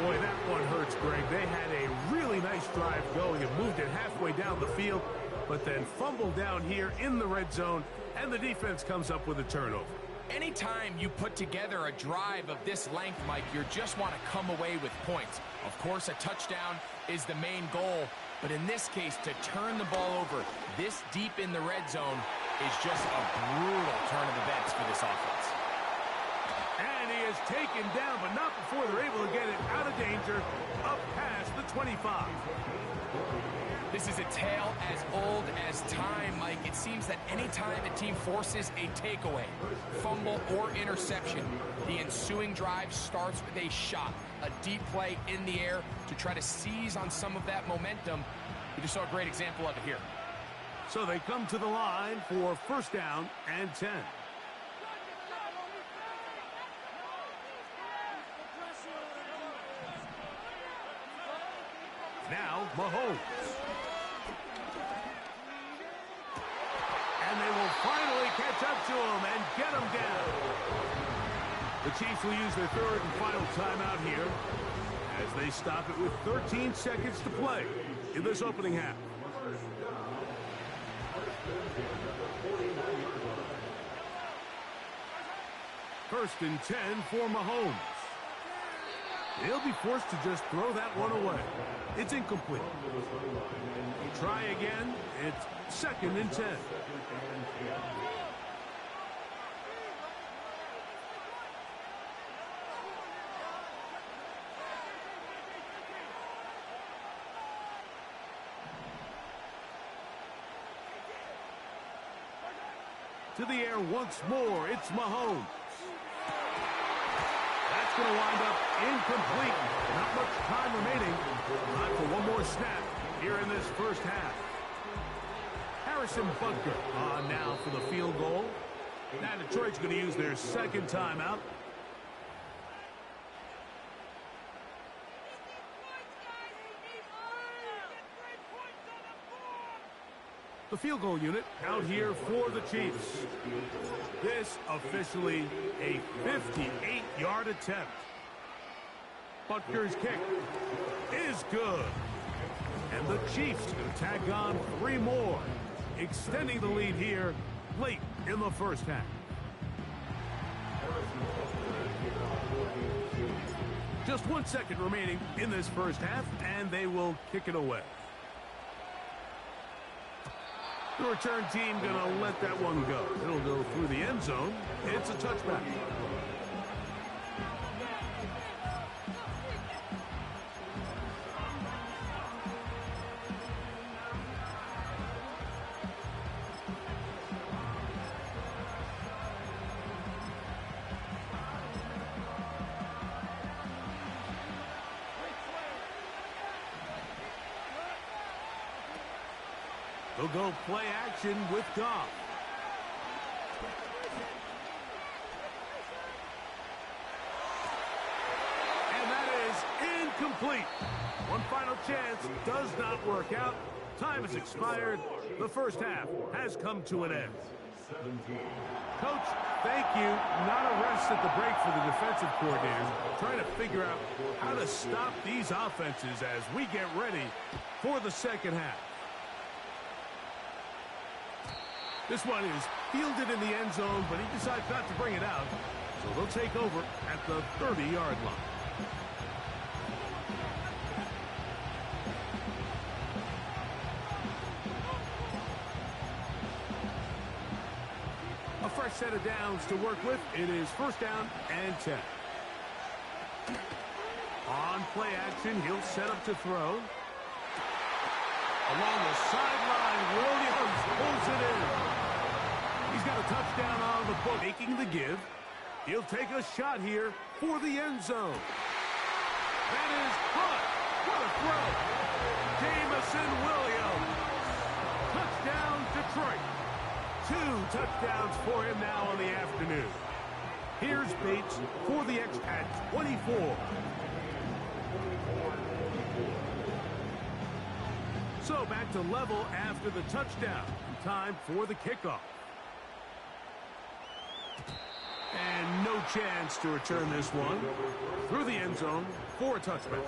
Boy, that one hurts, Greg. They had a really nice drive going and moved it halfway down the field, but then fumbled down here in the red zone, and the defense comes up with a turnover. Anytime you put together a drive of this length, Mike, you just want to come away with points. Of course, a touchdown is the main goal, but in this case, to turn the ball over this deep in the red zone is just a brutal turn of events for this offense. And he is taken down, but not before they're able to get it out of danger, up past the 25. This is a tale as old as time, Mike. It seems that anytime a team forces a takeaway, fumble, or interception, the ensuing drive starts with a shot, a deep play in the air to try to seize on some of that momentum. We just saw a great example of it here. So they come to the line for 1st down and 10. Now Mahomes. And they will finally catch up to him and get him down. The Chiefs will use their 3rd and final timeout here as they stop it with 13 seconds to play in this opening half. First and 10 for Mahomes. He'll be forced to just throw that one away. It's incomplete. Try again. It's 2nd and 10. To the air once more. It's Mahomes. That's going to wind up incomplete. Not much time remaining. Time for one more snap here in this 1st half. Harrison Butker on now for the field goal. Now Detroit's going to use their 2nd timeout. The field goal unit out here for the Chiefs. This officially a 58-yard attempt. Butker's kick is good. And the Chiefs going to tack on 3 more, extending the lead here late in the 1st half. Just 1 second remaining in this 1st half, and they will kick it away. The return team going to let that one go. It'll go through the end zone. It's a touchback. They'll go play action with Goff. And that is incomplete. One final chance does not work out. Time has expired. The 1st half has come to an end. Coach, thank you. Not a rest at the break for the defensive coordinators. Trying to figure out how to stop these offenses as we get ready for the 2nd half. This one is fielded in the end zone, but he decides not to bring it out. So they'll take over at the 30-yard line. A fresh set of downs to work with. It is first down and 10. On play action, he'll set up to throw. Along the sideline, Williams pulls it in. He's got a touchdown on the book, making the give. He'll take a shot here for the end zone. That is caught. What a throw. Jamison Williams. Touchdown, Detroit. 2 touchdowns for him now on the afternoon. Here's Bates for the X at 24. So back to level after the touchdown. Time for the kickoff. And no chance to return this one through the end zone for a touchback.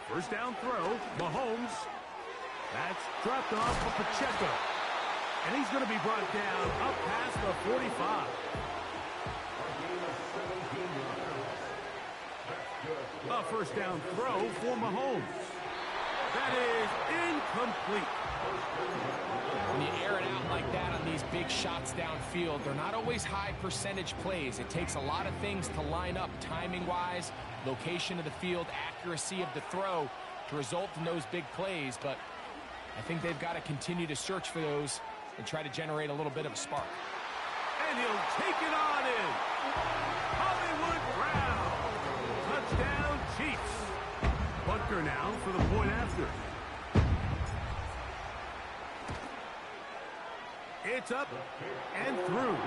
First down throw, Mahomes. That's dropped off of Pacheco. And he's going to be brought down up past the 45. A first down throw for Mahomes. That is incomplete. When you air it out like that on these big shots downfield, they're not always high percentage plays. It takes a lot of things to line up timing-wise, location of the field, accuracy of the throw to result in those big plays. But I think they've got to continue to search for those and try to generate a little bit of a spark. And he'll take it on in. Hollywood Brown. Touchdown, Chiefs. Butker now for the point after. It's up and through.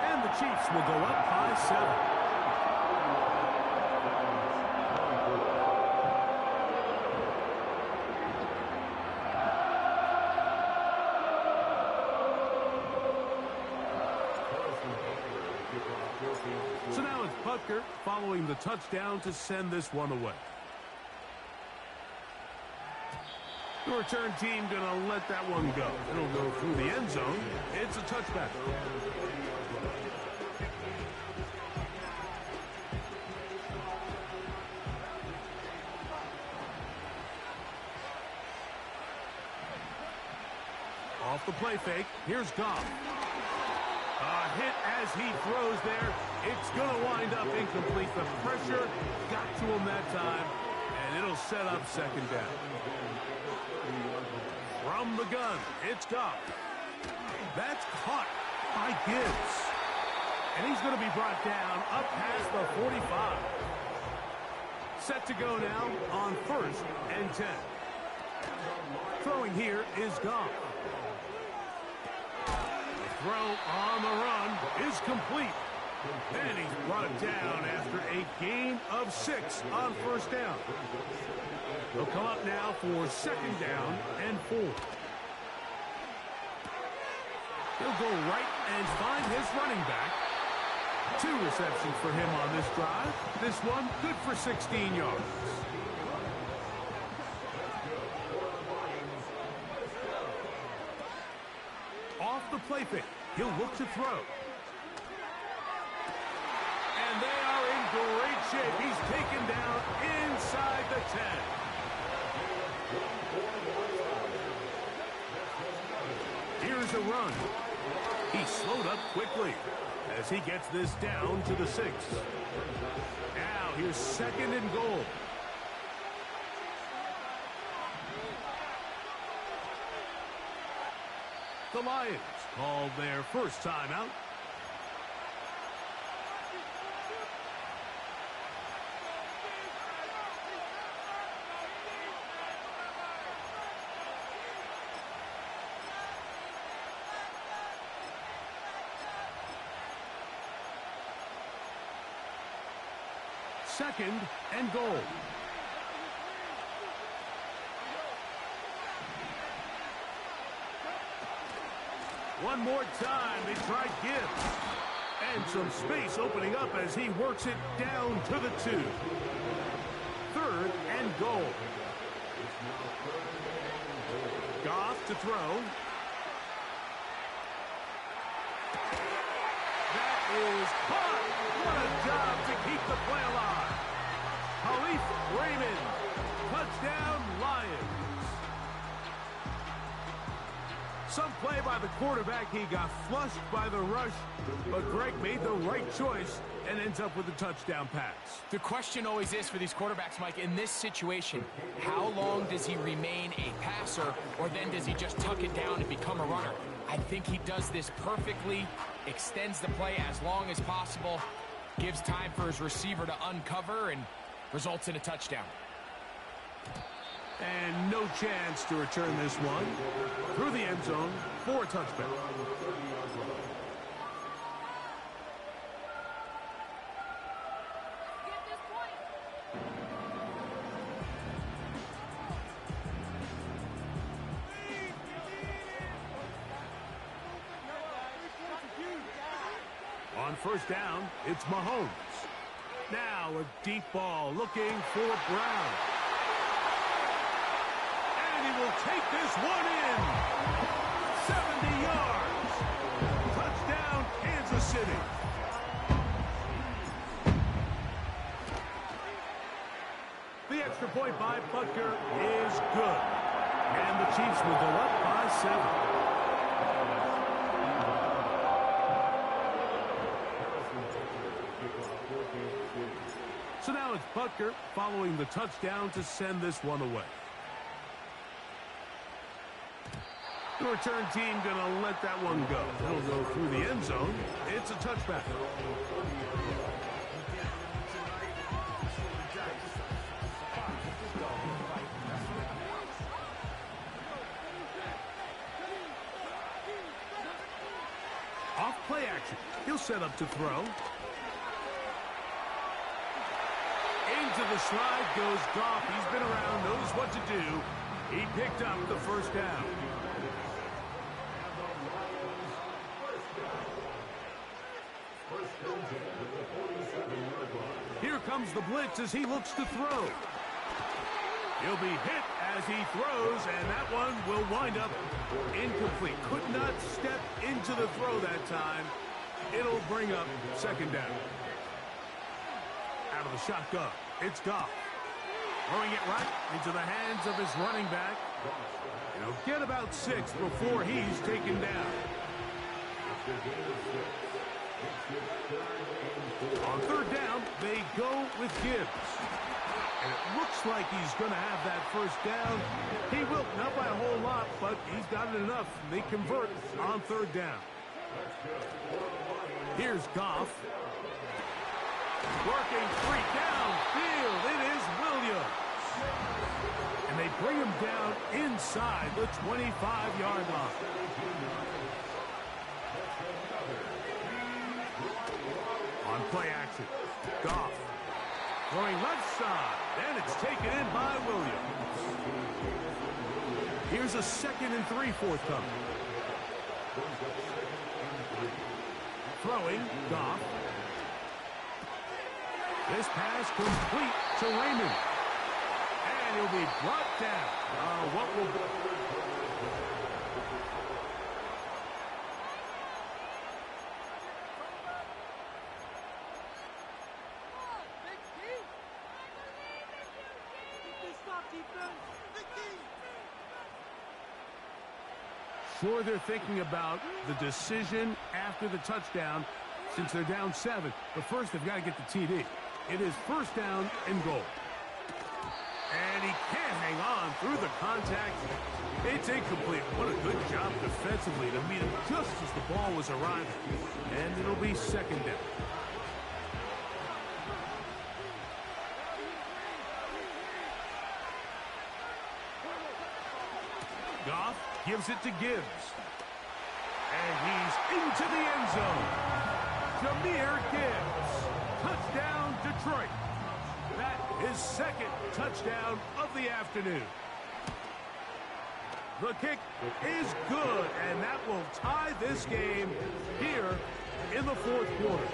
And the Chiefs will go up by 7. So now it's Butker following the touchdown to send this one away. The return team going to let that one go. It'll go through the end zone. It's a touchback. Off the play fake, here's Goff. A hit as he throws there. It's going to wind up incomplete. The pressure got to him that time, and it'll set up second down. From the gun, it's Goff. That's caught by Gibbs. And he's going to be brought down up past the 45. Set to go now on first and 10. Throwing here is Goff. The throw on the run is complete. And he's brought down after a gain of 6 on first down. They'll come up now for second down and 4. He'll go right and find his running back. 2 receptions for him on this drive. This one good for 16 yards. Off the play fake, he'll look to throw. And they are in great shape. He's taken down inside the 10. Here's a run. He slowed up quickly as he gets this down to the 6. Now here's second and goal. The Lions called their first timeout. Second and goal. One more time, they try Gibbs. And some space opening up as he works it down to the 2. 3rd and goal. Goff to throw. That is caught. What a job to keep the play alive. Khalif Raymond. Touchdown, Lions. Some play by the quarterback. He got flushed by the rush, but Greg made the right choice and ends up with a touchdown pass. The question always is for these quarterbacks, Mike, in this situation, how long does he remain a passer, or then does he just tuck it down and become a runner? I think he does this perfectly, extends the play as long as possible, gives time for his receiver to uncover, and results in a touchdown. And no chance to return this one through the end zone for a touchback. On first down, it's Mahomes. Now a deep ball looking for Brown. And he will take this one in. 70 yards. Touchdown, Kansas City. The extra point by Butker is good. And the Chiefs will go up by 7. So now it's Butker following the touchdown to send this one away. The return team going to let that one go. It'll go through the end zone. It's a touchback. Off play action. He'll set up to throw. Into the slide goes Goff. He's been around, knows what to do. He picked up the first down. Here comes the blitz as he looks to throw. He'll be hit as he throws, and that one will wind up incomplete. Could not step into the throw that time. It'll bring up second down. Out of the shotgun, it's Goff. Throwing it right into the hands of his running back. He'll get about 6 before he's taken down. On third down, they go with Gibbs. And it looks like he's going to have that first down. He will, not by a whole lot, but he's got it enough. They convert on third down. Here's Goff. Working 3 downfield. It is Williams. And they bring him down inside the 25-yard line. On play action, Goff throwing left side, and it's taken in by Williams. Here's a 2nd and 3 forthcoming. Throwing, Goff. This pass complete to Raymond. And he'll be brought down. What will... Sure, they're thinking about the decision after the touchdown since they're down 7. But first, they've got to get the TD. It is first down and goal. And he can't hang on through the contact. It's incomplete. What a good job defensively to meet him just as the ball was arriving. And it'll be second down. Goff gives it to Gibbs. And he's into the end zone. Jahmyr Gibbs. Touchdown, Detroit. That is 2nd touchdown of the afternoon. The kick is good, and that will tie this game here in the fourth quarter.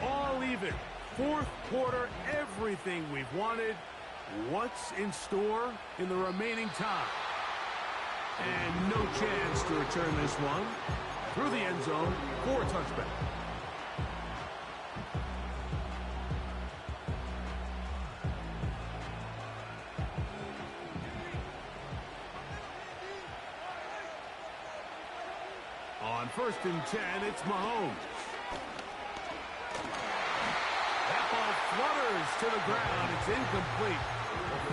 All even. Fourth quarter, everything we've wanted. What's in store in the remaining time? And no chance to return this one through the end zone for a touchback. On 1st and 10, it's Mahomes. That ball flutters to the ground. It's incomplete.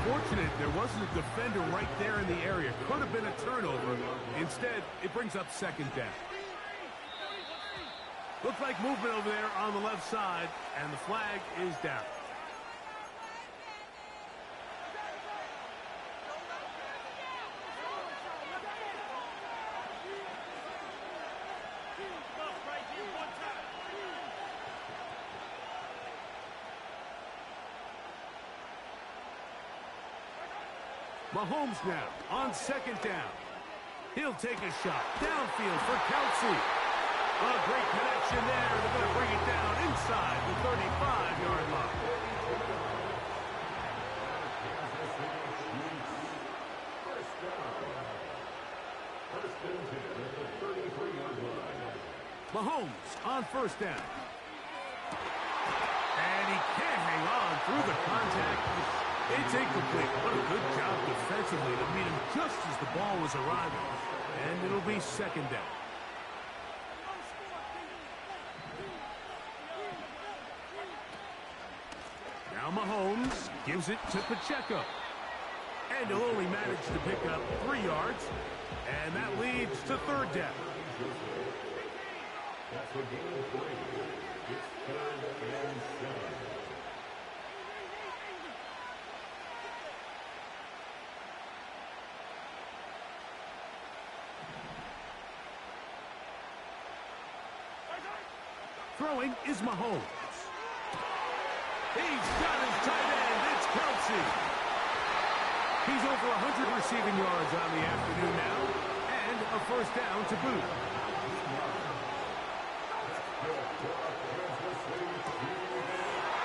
Fortunate there wasn't a defender right there in the area. Could have been a turnover. Instead, it brings up 2nd down. Looks like movement over there on the left side, and the flag is down. Mahomes now on 2nd down. He'll take a shot downfield for Kelsey. A great connection there. They're going to bring it down inside the 35-yard line. Mahomes on 1st down. And he can't hang on through the contact. It's incomplete. What a good job defensively to meet him just as the ball was arriving. And it'll be 2nd down. Now Mahomes gives it to Pacheco. And he'll only manage to pick up 3 yards. And that leads to 3rd down. That's the game play. It's 3rd and 7. Throwing is Mahomes. He's got his tight end. It's Kelsey. He's over 100 receiving yards on the afternoon now, and a 1st down to boot.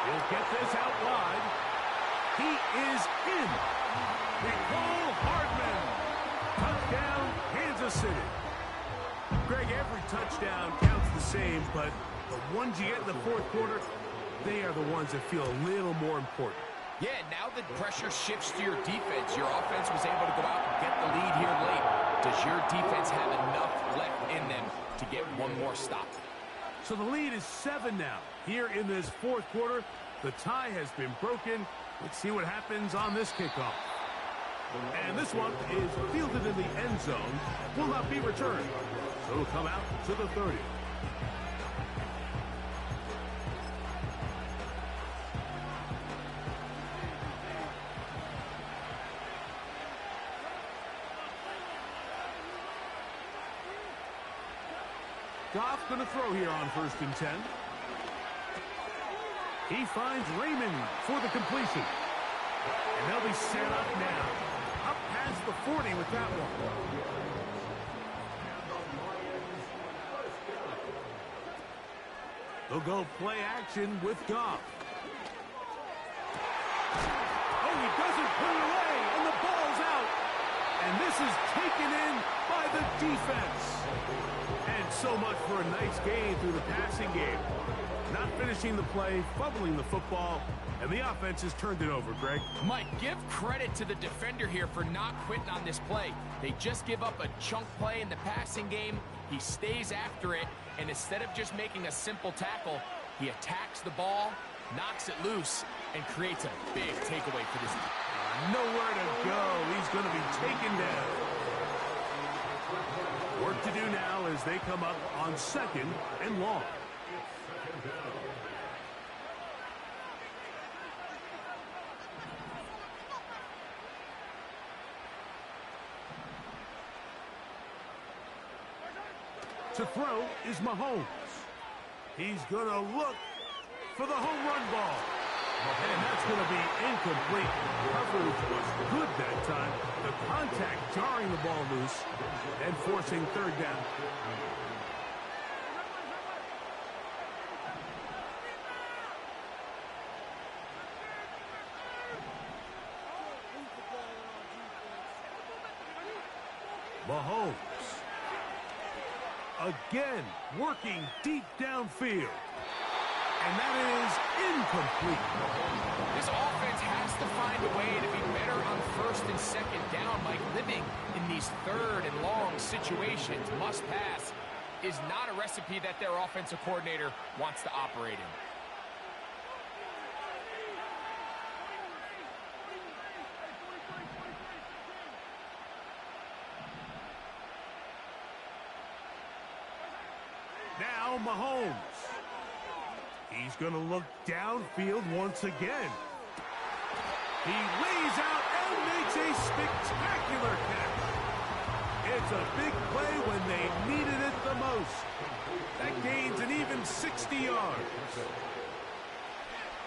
He'll get this out wide. He is in. Nicole Hardman. Touchdown, Kansas City. Greg, every touchdown counts the same, but the ones you get in the fourth quarter, they are the ones that feel a little more important. Yeah, now the pressure shifts to your defense. Your offense was able to go out and get the lead here late. Does your defense have enough left in them to get one more stop? So the lead is 7 now. Here in this fourth quarter, the tie has been broken. Let's see what happens on this kickoff. And this one is fielded in the end zone. Will not be returned. So it'll come out to the 30. Goff going to throw here on 1st and 10. He finds Raymond for the completion. And they'll be set up now. Up past the 40 with that one. They'll go play action with Goff. Oh, he doesn't put it away, and the ball's out. And this is taken in by the defense. And so much for a nice gain through the passing game. Not finishing the play, fumbling the football, and the offense has turned it over, Greg. Mike, give credit to the defender here for not quitting on this play. They just give up a chunk play in the passing game. He stays after it, and instead of just making a simple tackle, he attacks the ball, knocks it loose, and creates a big takeaway for this team. Nowhere to go. He's going to be taken down. Work to do now as they come up on 2nd and long. To throw is Mahomes. He's going to look for the home run ball. And that's going to be incomplete. Coverage was good that time. The contact jarring the ball loose and forcing third down. Mahomes. Again, working deep downfield. And that is incomplete. This offense has to find a way to be better on first and second down. Like living in these third and long situations, must pass, is not a recipe that their offensive coordinator wants to operate in. Now Mahomes. He's going to look downfield once again. He lays out and makes a spectacular catch. It's a big play when they needed it the most. That gains an even 60 yards.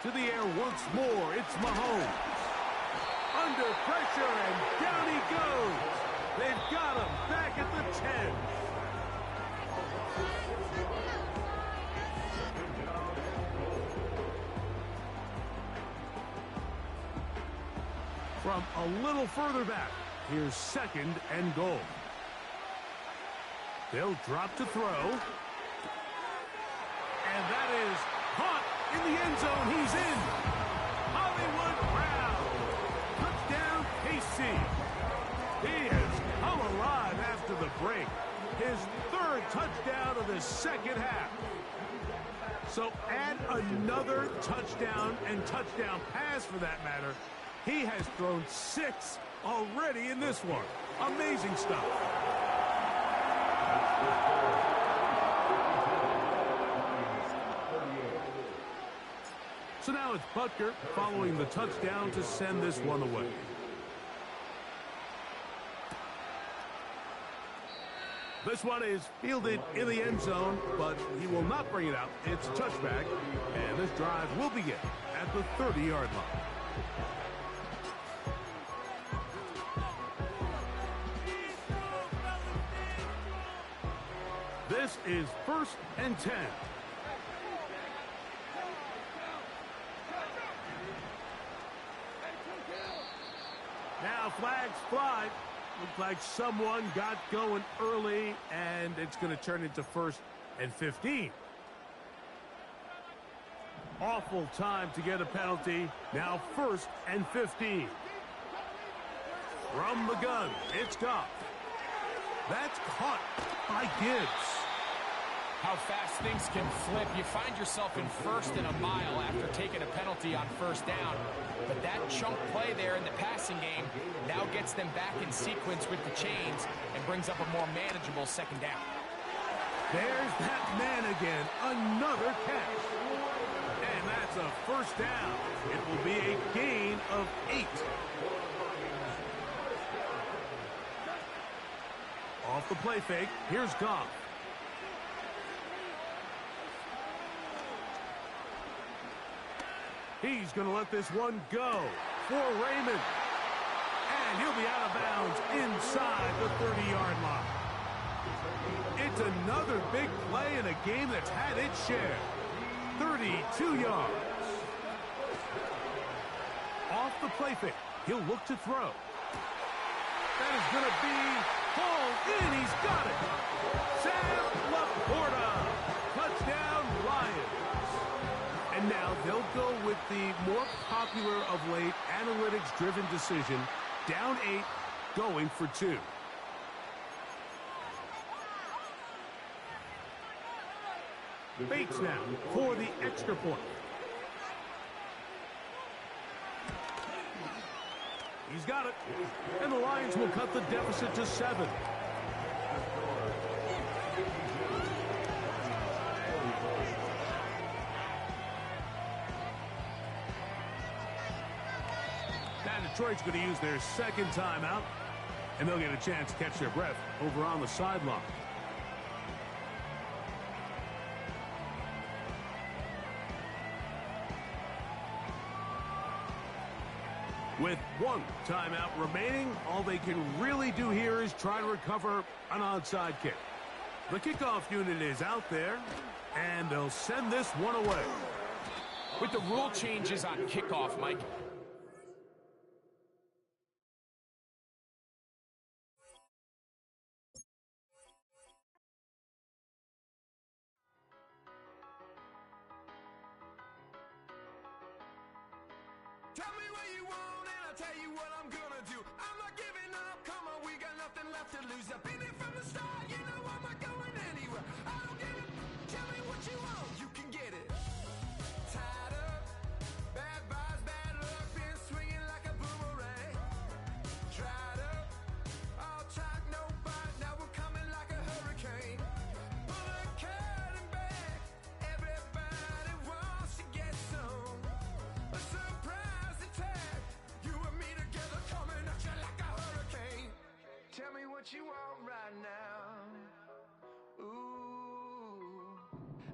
To the air once more, it's Mahomes. Under pressure, and down he goes. They've got him back at the 10. From a little further back, here's second and goal. They'll drop to throw. And that is caught in the end zone. He's in. Hollywood Brown. Touchdown, KC. He has come alive after the break. His third touchdown of the second half. So add another touchdown and touchdown pass for that matter. He has thrown 6 already in this one. Amazing stuff. So now it's Butker following the touchdown to send this one away. This one is fielded in the end zone, but he will not bring it out. It's a touchback, and this drive will begin at the 30-yard line. This is 1st and 10. Now flags fly. Looks like someone got going early, and it's going to turn into 1st and 15. Awful time to get a penalty. Now 1st and 15. From the gun, it's Goff. That's caught by Gibbs. How fast things can flip. You find yourself in 1st and a mile after taking a penalty on 1st down. But that chunk play there in the passing game now gets them back in sequence with the chains and brings up a more manageable 2nd down. There's that man again. Another catch. And that's a 1st down. It will be a gain of 8. Off the play fake, here's Goff. He's going to let this one go for Raymond. And he'll be out of bounds inside the 30-yard line. It's another big play in a game that's had its share. 32 yards. Off the play fake, he'll look to throw. That is going to be hauled in. He's got it. Sam Laporta. Touchdown, Lions. And now they'll go with the more popular of late analytics-driven decision. Down 8, going for 2. Bates now for the extra point. He's got it. And the Lions will cut the deficit to 7. Now Detroit's going to use their 2nd timeout, and they'll get a chance to catch their breath over on the sideline. With one timeout remaining, all they can really do here is try to recover an onside kick. The kickoff unit is out there, and they'll send this one away. With the rule changes on kickoff, Mike, tell me what you want and I'll tell you what I'm gonna do. I'm not giving up, come on, we got nothing left to lose. I've been here from the start, you know I'm not going anywhere. I don't give it, tell me what you want, you can get it. Tied up, bad vibes, bad luck, been swinging like a boomerang. Dried up, all talk, no bite, now we're coming like a hurricane. Pull the curtain back, everybody wants to get some. A surprise attack, you and me together coming at you like a hurricane. Tell me what you want right now. Ooh,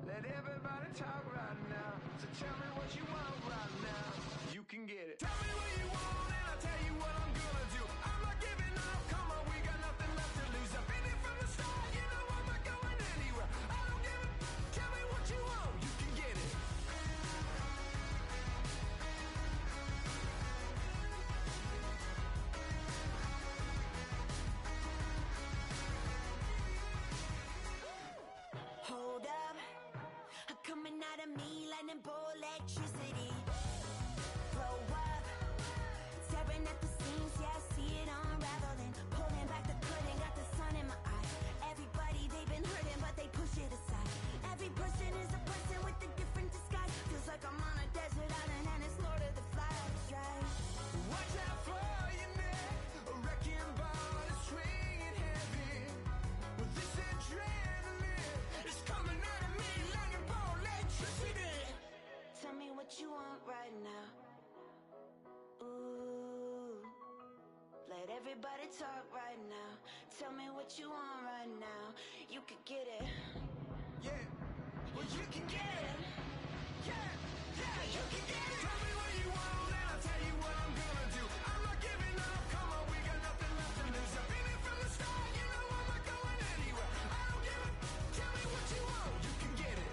let everybody talk right now. So tell me what you want right now. You can get it. Tell me what you want and I'll tell you what I'm gonna do. I'm not giving up, come on, we got nothing left to lose. I've been here from the start, you know I'm not going anywhere. I don't give it, tell me what you want, you can get it. Hold up, coming out of me, lightning bolt electricity. Blow up, staring at the seams, yeah, I see it unraveling. Pulling back the curtain, got the sun in my eyes. Everybody, they've been hurting, but they push it aside. Every person is a person with a different disguise. Feels like I'm on a desert island and it's Lord of the Flies, right? Watch out for your neck, a wrecking ball is swinging heavy. With this adrenaline, it's coming out of me, lightning bolt electricity. Tell me what you want right now. Ooh, let everybody talk right now. Tell me what you want right now. You could get it. Yeah, well you can get it. Yeah, you can get it. Tell me what you want and I'll tell you what I'm gonna do. I'm not giving up, come on, we got nothing left to lose. I've been here from the start, you know I'm not going anywhere. I don't give it, tell me what you want, you can get it.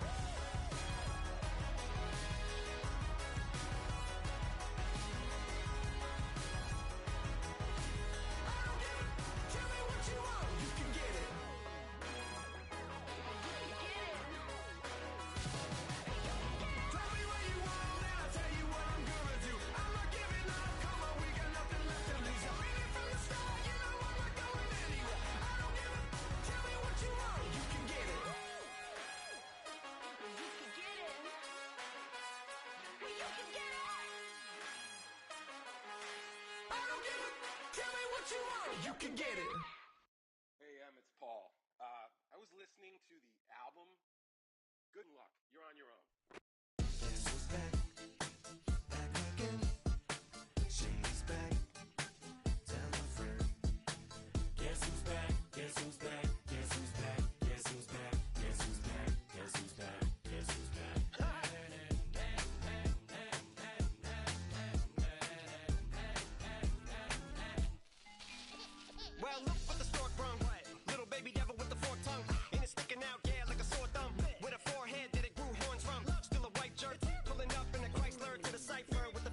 I don't give it, tell me what you want, you can get it. Tell me what you want and I'll tell you what I'm gonna do. I'm not giving up, come on, we got nothing left to lose. I've been here from the start, you know I'm not going anywhere. I don't give it, tell me what you want, you can get it. You could get it. Well, you can get it. I don't give it, tell me what you want, you can get it. Hey, it's Paul. I was listening to the album. Good luck. You're on your own. Guess who's back? Back again. She's back. Tell a friend. Guess who's back? Guess who's back? Guess who's back? Guess who's back? Guess who's back? Guess who's back? Guess who's back? Well, look what the stork brung. Little baby devil with the forked tongue. And it's sticking out, yeah, like a sore thumb. With a forehead that it grew horns from. Still a white jerk. Pulling up in a Chrysler to the cipher with the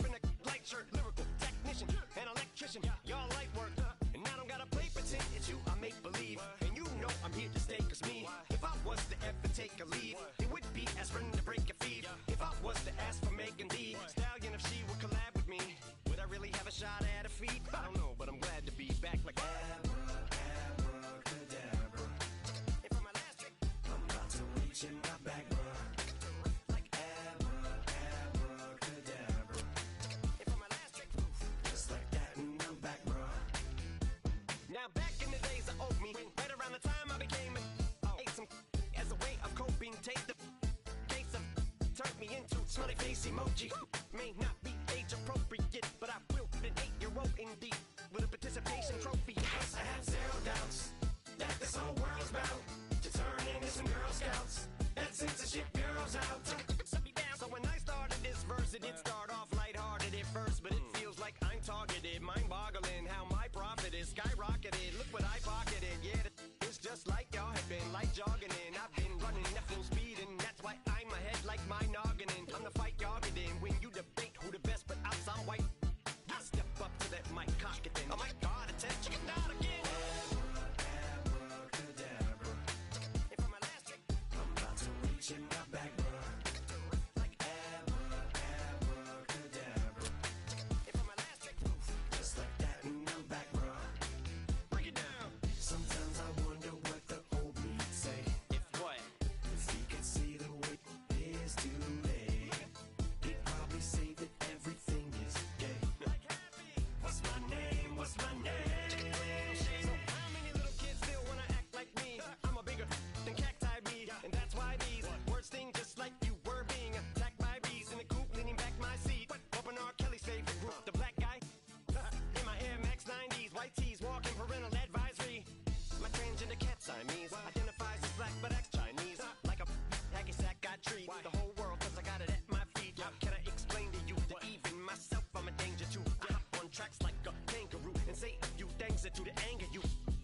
in a light shirt. Lyrical technician, an electrician. Y'all light work. And I don't gotta play pretend it's you, I make believe. And you know I'm here to stay, cause me. If I was to ever take a leave, it would be as friend to break a feed. If I was to ask for Megan D Stallion, if she would collab with me, would I really have a shot at a feat? I don't know, but I'm glad to be back like abracadabra. And for my last trick, I'm about to reach in my back, bruh. Like abracadabra. And for my last trick, just like that, and I'm back, bruh. Now back in the days of owed me, right around the time I became ate some as a way of coping. Take the case of turned me into smiley face emoji. May not be age appropriate, but I will an 8-year-old indeed with a participation trophy. Plus I have zero doubts that this whole world's about to turn into some Girl Scouts. That censorship bureau's out. So when I started this verse, it did start off lighthearted at first, but it feels like like jogging in. I've been running at full speed, and that's why I'm ahead like my noggin. I'm the fight jargon in. When you debate who the best, but I'm white. I step up to that mic, cock it then. Oh my God, attention, not again. Abracadabra. And for my last trick, I'm about to reach in my back, bro. Like abracadabra. And for my last trick, just like that, and I'm back, bro. Break it down. Sometimes I wonder what the old me say. If what? If he could see the way it is today, he'd probably say that everything is gay. Like happy. What's my name? What's my name? So how many little kids still wanna act like me? I'm a bigger than cacti bee, and that's why these words sting just like you were being attacked by bees in the coop, leaning back my seat. Open R. Kelly's favorite group, the black guy. In my Air Max 90s, white tees, walking parental advisory. My transgender cat Siamese identifies as black but acts Chinese. Like a hacky sack, I treat the whole world cause I got it at my feet. How can I explain to you that even myself I'm a danger to? I hop on tracks like a kangaroo and say a few things that do to anger you.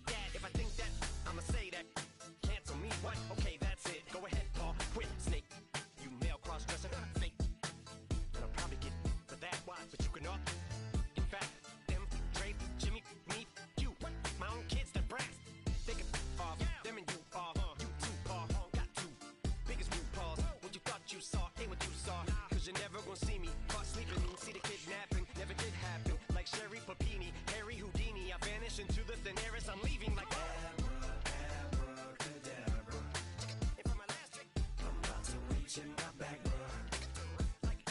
Dad, if I think that, I'ma say that. Cancel me, what? Okay, that's it. Go ahead, Paul. Quit, snake. You male cross-dresser, fake. And I'll probably get for that, but you can all. In fact, them, Dre, Jimmy, me, you, my own kids, the brass. They can off, them and you are, you too, Paul. Got two biggest root paws. What you thought you saw ain't what you saw. Cause you're never gonna see me caught sleeping. See the kidnapping, never did happen. Like Sherry Papini, Harry Houdini. I vanish into the thin air as I'm leaving like abracadabra. And for my last trick, I'm about to reach in my back, bro. Like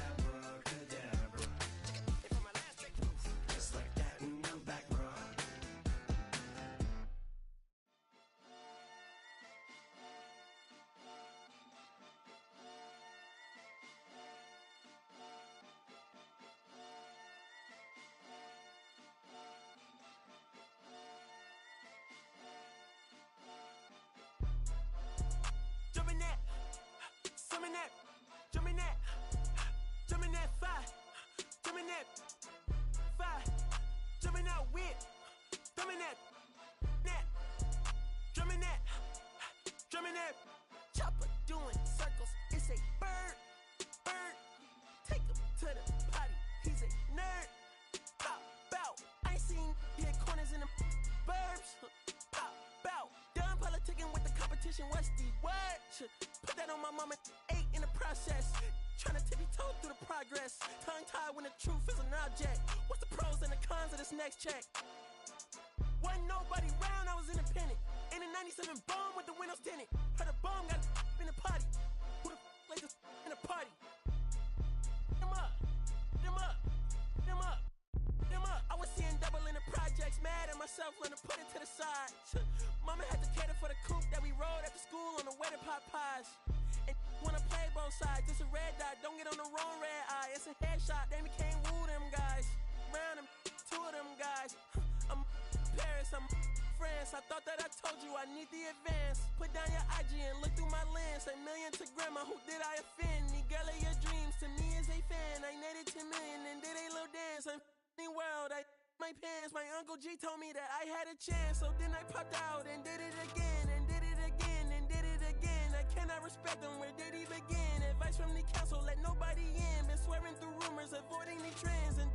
abracadabra. And for my last trick, just like that, and I'm back, bro. Jumping that, summon that, jumping that, jumping that fire, jumping that fire, jumping out with, drumming that, drumming that, drumming that. Chopper doing circles, it's a bird, take him to the potty, he's a nerd. Pop out, I ain't seen hit corners in the burbs. Pop out, done politicking with the competition, what's the word? Put that on my mama, 8 in the process. Tryna tippy-toe through the progress. Tongue-tied when the truth is an object. What's the pros and the cons of this next check? Wasn't nobody round, I was independent. In a 97 bomb with the windows tinted. Heard a bomb got in the party. Who the like this in the party? Them up, them up, them up, them up. I was seeing double in the projects, mad at myself, learn to put it to the side. Mama had to cater for the coupe that we rode after school on the way to Popeyes. And wanna play both sides, this a red dot, don't get on the wrong red eye. It's a headshot, they can't woo them guys. Round them, two of them guys. I'm Paris, I'm France. I thought that I told you I need the advance. Put down your IG and look through my lens. A million to grandma, who did I offend? The girl of your dreams to me is a fan. I netted 10 million and did a little dance. I'm f***ing world, I my pants. My Uncle G told me that I had a chance. So then I popped out and did it again. And did it again and did it again. I cannot respect them, where did he begin? Advice from the council, let nobody in. Been swearing through rumors, avoiding the trends. And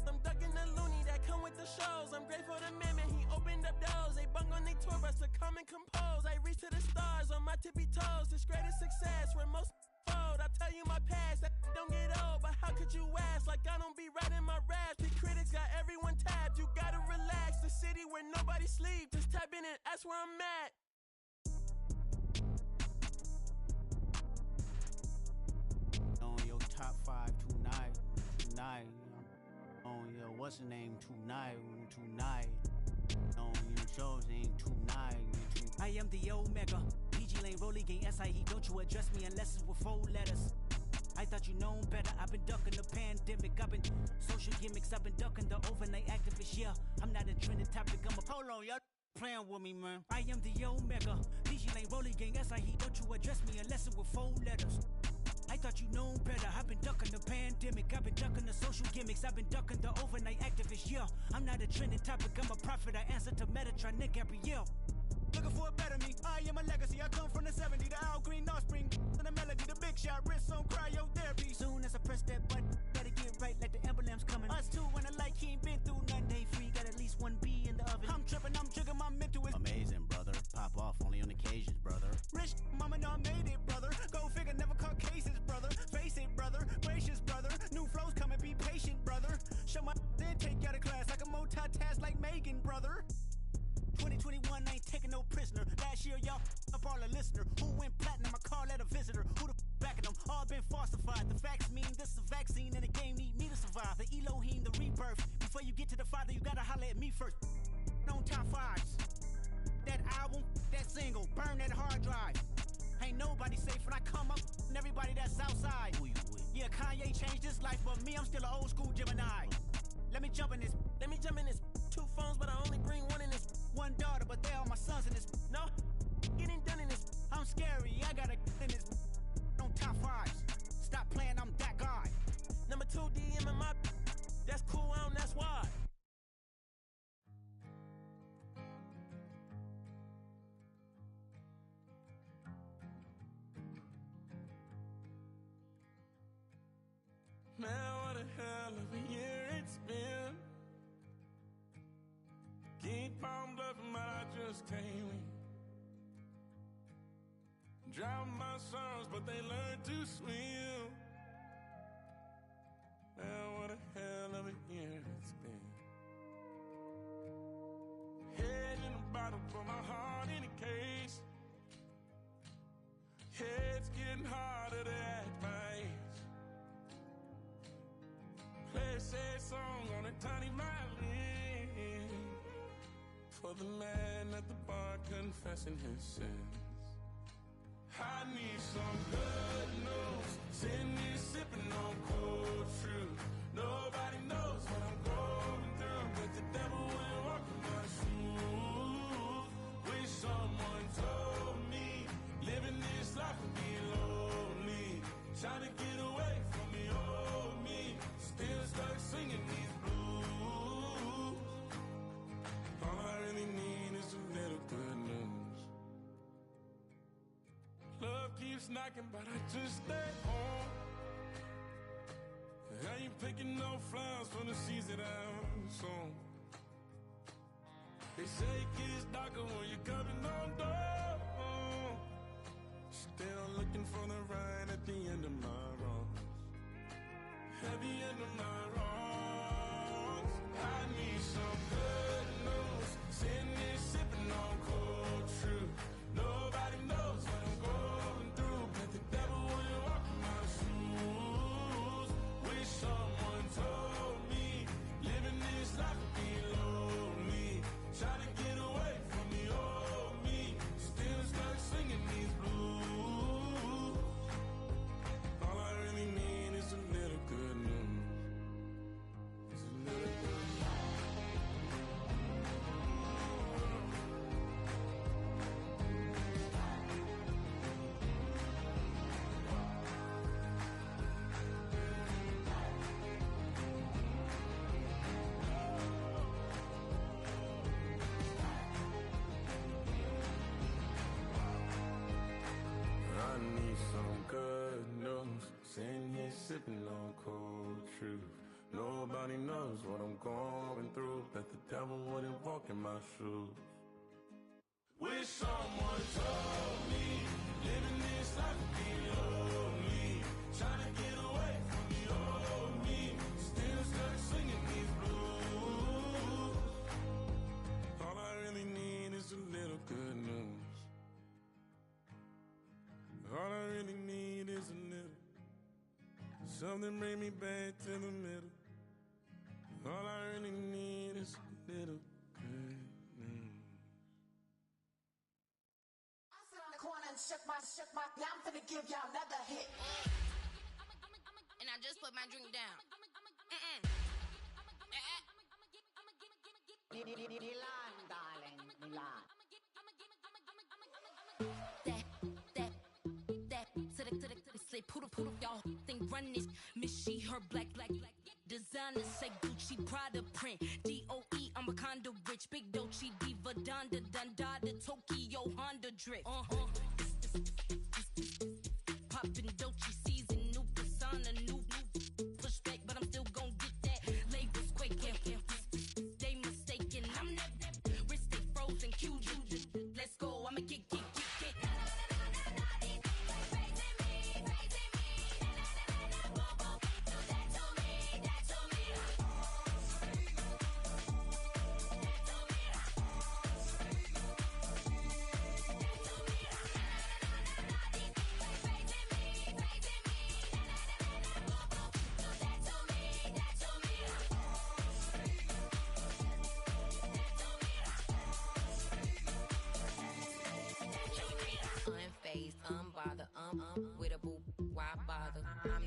I'm ducking the loony that come with the shows. I'm grateful to man, he opened up doors. They bung on their tour bus to come and compose. I reach to the stars on my tippy toes. This greatest success where most fold. I tell you my past, that don't get old. But how could you ask? Like I don't be writing my raps. The critics got everyone tabbed. You gotta relax. The city where nobody sleeps. Just tap in and ask where I'm at. On your top 5 tonight. On your what's the name tonight. On your shows ain't tonight. I am the Omega. PG Lane, Rolly Gang, SIE. Don't you address me unless it's with 4 letters. I thought you known better. I've been ducking the pandemic. I've been social gimmicks. I've been ducking the overnight activists. Yeah, I'm not a trending topic. I'm a polo. Y'all playing with me, man. I am the Omega. PG Lane, Rolly Gang, SIE. Don't you address me unless it's with 4 letters. I thought you known better. I've been ducking the pandemic. I've been ducking the social gimmicks. I've been ducking the overnight activists. Yeah, I'm not a trending topic. I'm a prophet. I answer to Metatron, Nick Gabrielle. Looking for shot wrists on cryotherapy. Soon as I press that button, better get right like the emblem's coming. Us two when the light he ain't been through none day free. Got at least one B in the oven. I'm tripping, I'm triggering, my mental is amazing, brother. Pop off only on occasions, brother. Rich mama know I made it, brother. Go figure, never caught cases, brother. Face it, brother. Gracious, brother. New flows coming, be patient, brother. Show my then take you out of class like a multitask like Megan, brother. 2021 ain't taking no prisoner. Last year, y'all up all a listener. Who went platinum? I call that a visitor. Who the backing them? All been falsified. The facts mean this is a vaccine and the game need me to survive. The Elohim, the rebirth. Before you get to the Father, you gotta holler at me first. On top fives. That album, that single, burn that hard drive. Ain't nobody safe when I come up and everybody that's outside. Who you with? Yeah, Kanye changed his life, but me, I'm still an old school Gemini. Let me jump in this. Let me jump in this. 2 phones, but I only bring one in this. One daughter, but they all my sons in this. No, getting done in this. I'm scary, I gotta in this. On top fives. Stop playing, I'm that guy. Number 2 DM in my. That's cool, that's why. Man, what a hell of a year it's been. Keep on bluffing, but I just can't win. Drown my sorrows, but they learn to swim. Man, what a hell of a year it's been. Head in a bottle, but my heart in a case. It's getting harder to act my age. Play a sad song on a tiny violin for the man at the bar confessing his sins. I need some good news. Sitting here sipping on cold truth. Nobody knows what I'm going through, but the devil will walk in my shoes. Wish someone told me living this life would be lonely. Trying to get away from the old me. Still stuck singing these blues. All I really need is a little good news. Love keeps knocking, but I just stay home. I ain't picking no flowers for the seeds that I'm sown. They say it gets darker when you're coming on door. Still looking for the ride at the end of my road. At the end of my wrongs, I need some good news. Sitting here sipping on cold truth. Nobody knows what I'm going through, but the devil will walk in my shoes. Wish someone told me living this life would be lonely. Trying to get away from the old me. Still stuck singing these blues. All I really need is a little good news. It's a little good news. I need some good news. Sitting here sipping on cold truth. Nobody knows what I'm going through, that the devil wouldn't walk in my shoes. Wish someone told me living this life would be lonely. Trying to get away from the old me. Still stuck singing these blues. All I really need is a little good news. All I really need is a little. Something bring me back to the middle. All I really need is a little good news. I sit on the corner and shook my, yeah, I'm finna give y'all another hit. And I just put my drink down. Milan, darling, Milan. That, say poodle, y'all think run this. Miss she, her black, designers say Gucci, Prada print. DOE, I'm a condo rich. Big Dolce, Diva, Donda, Dundada, Tokyo, Honda drip. Poppin' Dolce phased, unbothered, with a boo, why bother? I'm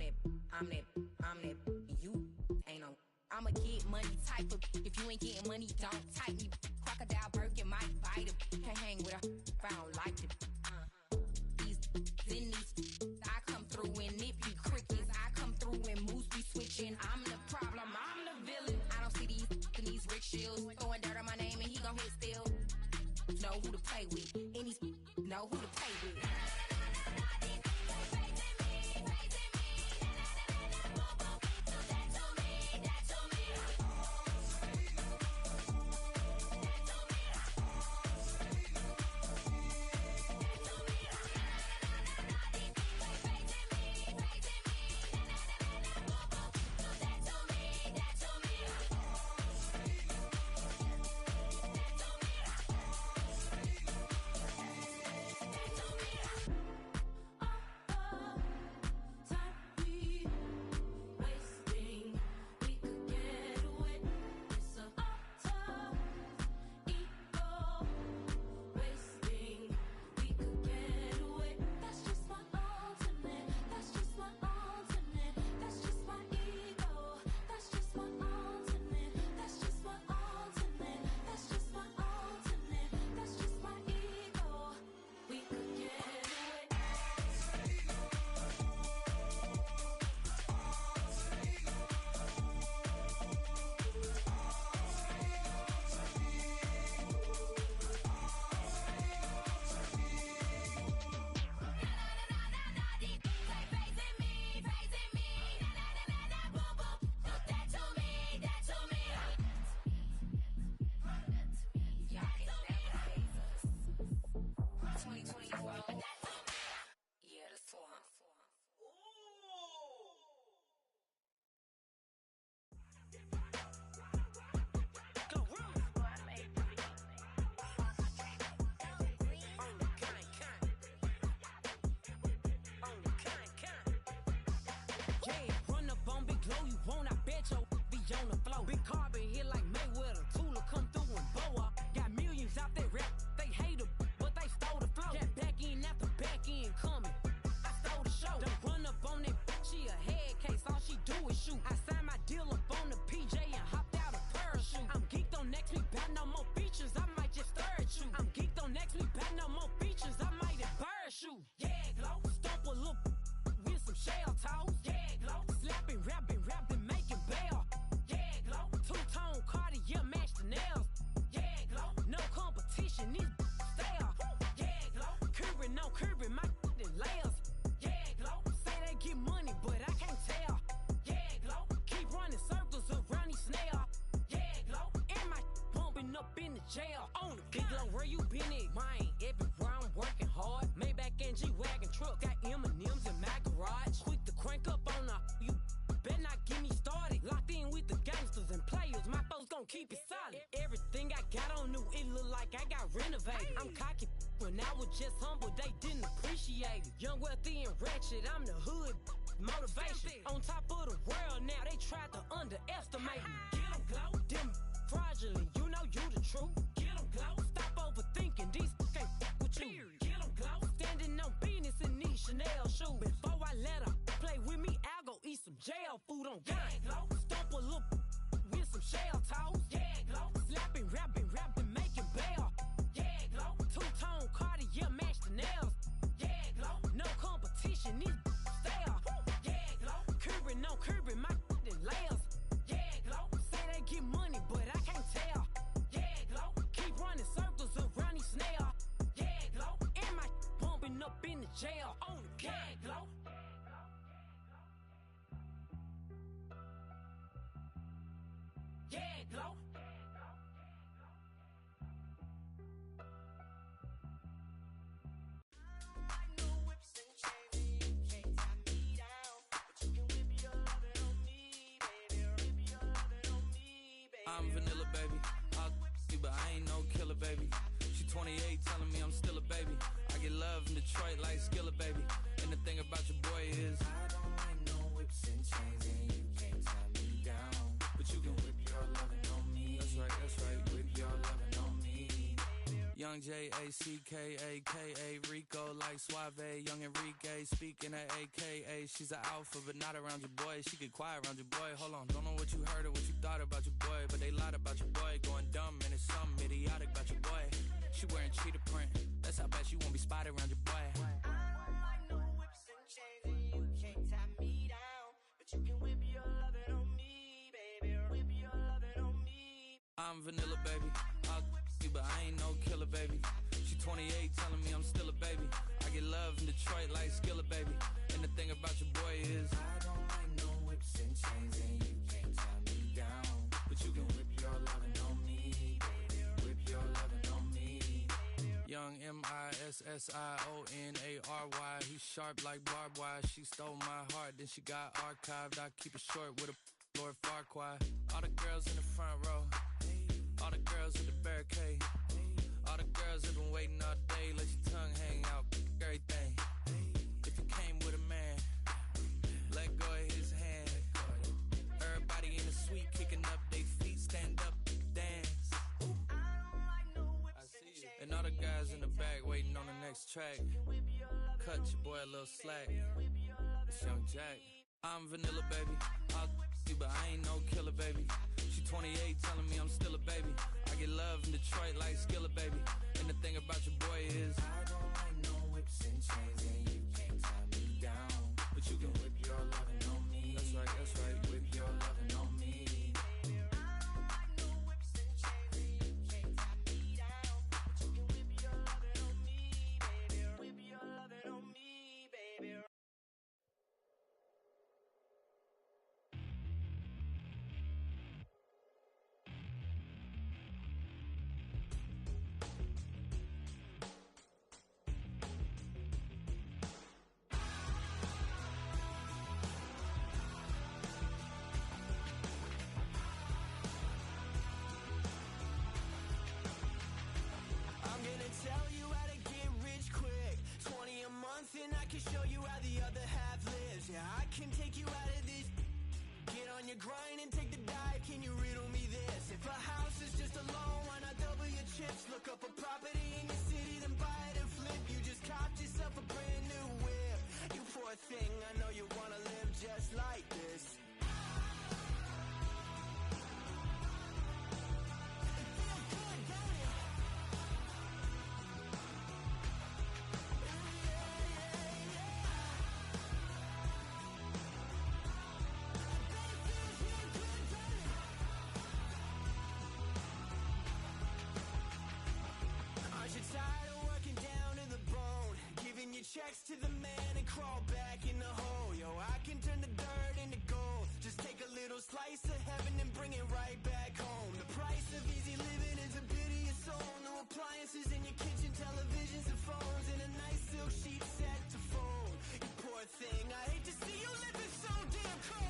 that, you ain't no. I'm a get money type of, if you ain't getting money, don't type me. Crocodile Birkin might bite him. Can't hang with her if I don't like it. These, I come through and it be crickets. I come through and moves be switching. I'm the problem, I'm the villain. I don't see these rickshaws throwing dirt on my name and he gon' hit still. Know who to play with, and these know who to play with. Jail on the big low, where you been at? Mine, everywhere I'm working hard. Maybach and G-Wagon truck, got M&M's in my garage. Quick to crank up on her, you better not get me started. Locked in with the gangsters and players, my folks gon' keep it solid. Everything I got on new, it look like I got renovated. I'm cocky when I was just humble, they didn't appreciate it. Young, wealthy, and ratchet, I'm the hood motivation. On top of the world now, they tried to underestimate me. Get 'em glow, them fraudulent, you know you the truth. Get 'em glow, stop overthinking, these can't with you. Get 'em glow, standing on business in these Chanel shoes. Before I let her play with me, I'll go eat some jail food on gang. Glow, stomp a little with some shell toes. Yeah, glow, slapping, rapping, making bail. Yeah, glow, two-tone Cartier match the nails. Yeah, glow, no competition, these stale. Yeah, glow, curbing my layers. Yeah, glow, say they get money, but I can't tell. Yeah, glow, keep running circles around these snails. Yeah, glow, and my bumping up in the jail on the gang. Glow. Yeah, glow. I'm vanilla, baby. I'll you, but I ain't no killer, baby. She 28, telling me I'm still a baby. I get love in Detroit like Skillet, baby. And the thing about your boy is I don't like no whips and chains, and you can't tie me down. But you can whip your lovin' on me. That's right, whip your lovin' on me. Young J-A-C-K-A-K-A, Rico like Suave, young Enrique, speaking at AKA. She's an alpha, but not around your boy. She get quiet around your boy. Hold on, don't know what you heard or what you thought about your boy, but they lied about your boy. Going dumb, and it's something idiotic about your boy. She wearing cheetah print, that's how bad she won't be spotted around your boy. I don't like no whips and chains, and you can't tie me down, but you can whip your lovin' on me, baby. Whip your lovin' on me. I'm vanilla, baby. I'll you, but I ain't no killer, baby. She 28, telling me I'm still a baby. I get love in Detroit like Skillet, baby. And the thing about your boy is I don't like no whips and chains, and you can't tie me down, but you can whip your lovin' on me, baby. Whip your lovin' on me. Young M-I-S-S-I-O-N-A-R-Y. He's sharp like barbed wire. She stole my heart, then she got archived. I keep it short with a Lord Farquaad. All the girls in the front row, all the girls at the barricade, all the girls have been waiting all day. Let your tongue hang out, everything. If you came with a man, let go of his hand. Everybody in the suite kicking up their feet, stand up, dance. I see you. And all the guys in the back waiting on the next track. Cut your boy a little slack. It's Young Jack. I'm vanilla, baby. I'll you, but I ain't no killer, baby. She 28, telling me I'm still a baby. I get love in Detroit like Skillet, baby. And the thing about your boy is I don't like no whips and chains, and you can't tie me down, but you can whip your lovin' on me. That's right, whip your lovin' on me. Tell you how to get rich quick. 20 a month and I can show you how the other half lives. Yeah, I can take you out of this. Get on your grind and take the dive. Can you riddle me this? If a house is just a loan, why not double your chips? Look up a property in your city, then buy it and flip. You just copped yourself a brand new whip. You poor thing, I know you wanna live just like this. Checks to the man and crawl back in the hole. Yo, I can turn the dirt into gold. Just take a little slice of heaven and bring it right back home. The price of easy living is a bit of your soul. No appliances in your kitchen, televisions and phones, and a nice silk sheet set to fold. You poor thing, I hate to see you living so damn cold.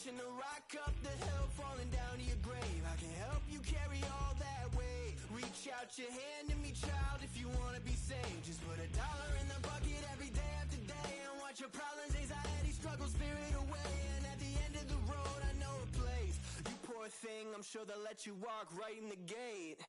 To rock up the hill, falling down to your grave. I can help you carry all that weight. Reach out your hand to me, child, if you wanna be saved. Just put $1 in the bucket every day after day, and watch your problems, anxiety, struggle, spirit away. And at the end of the road, I know a place. You poor thing, I'm sure they'll let you walk right in the gate.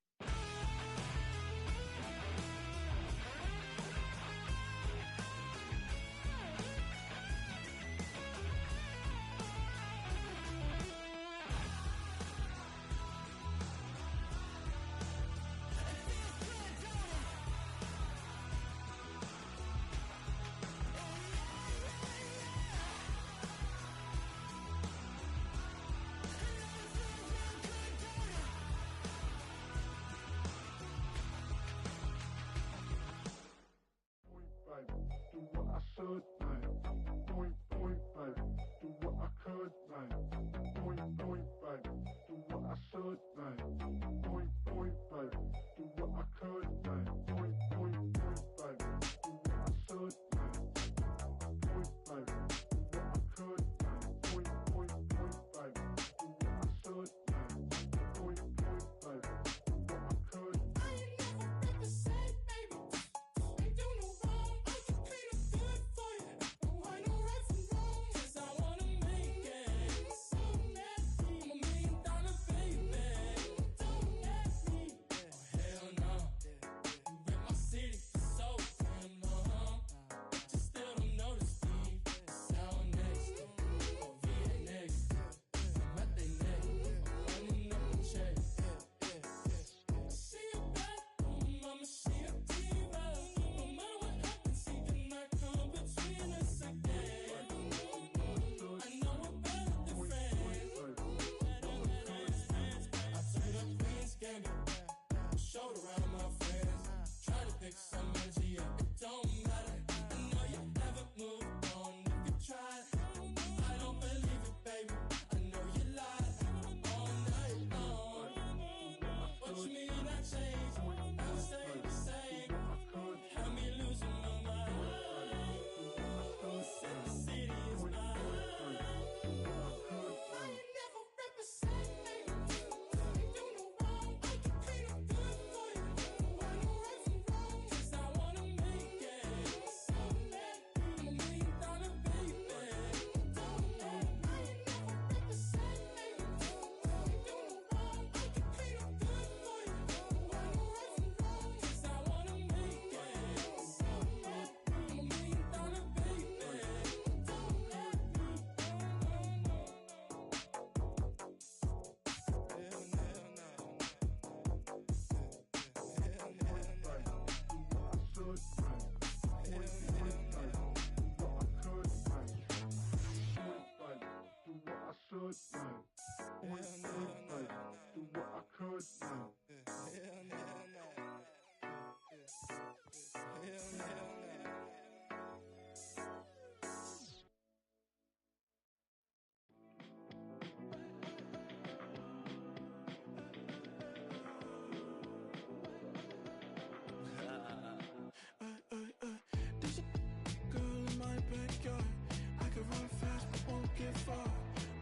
get far.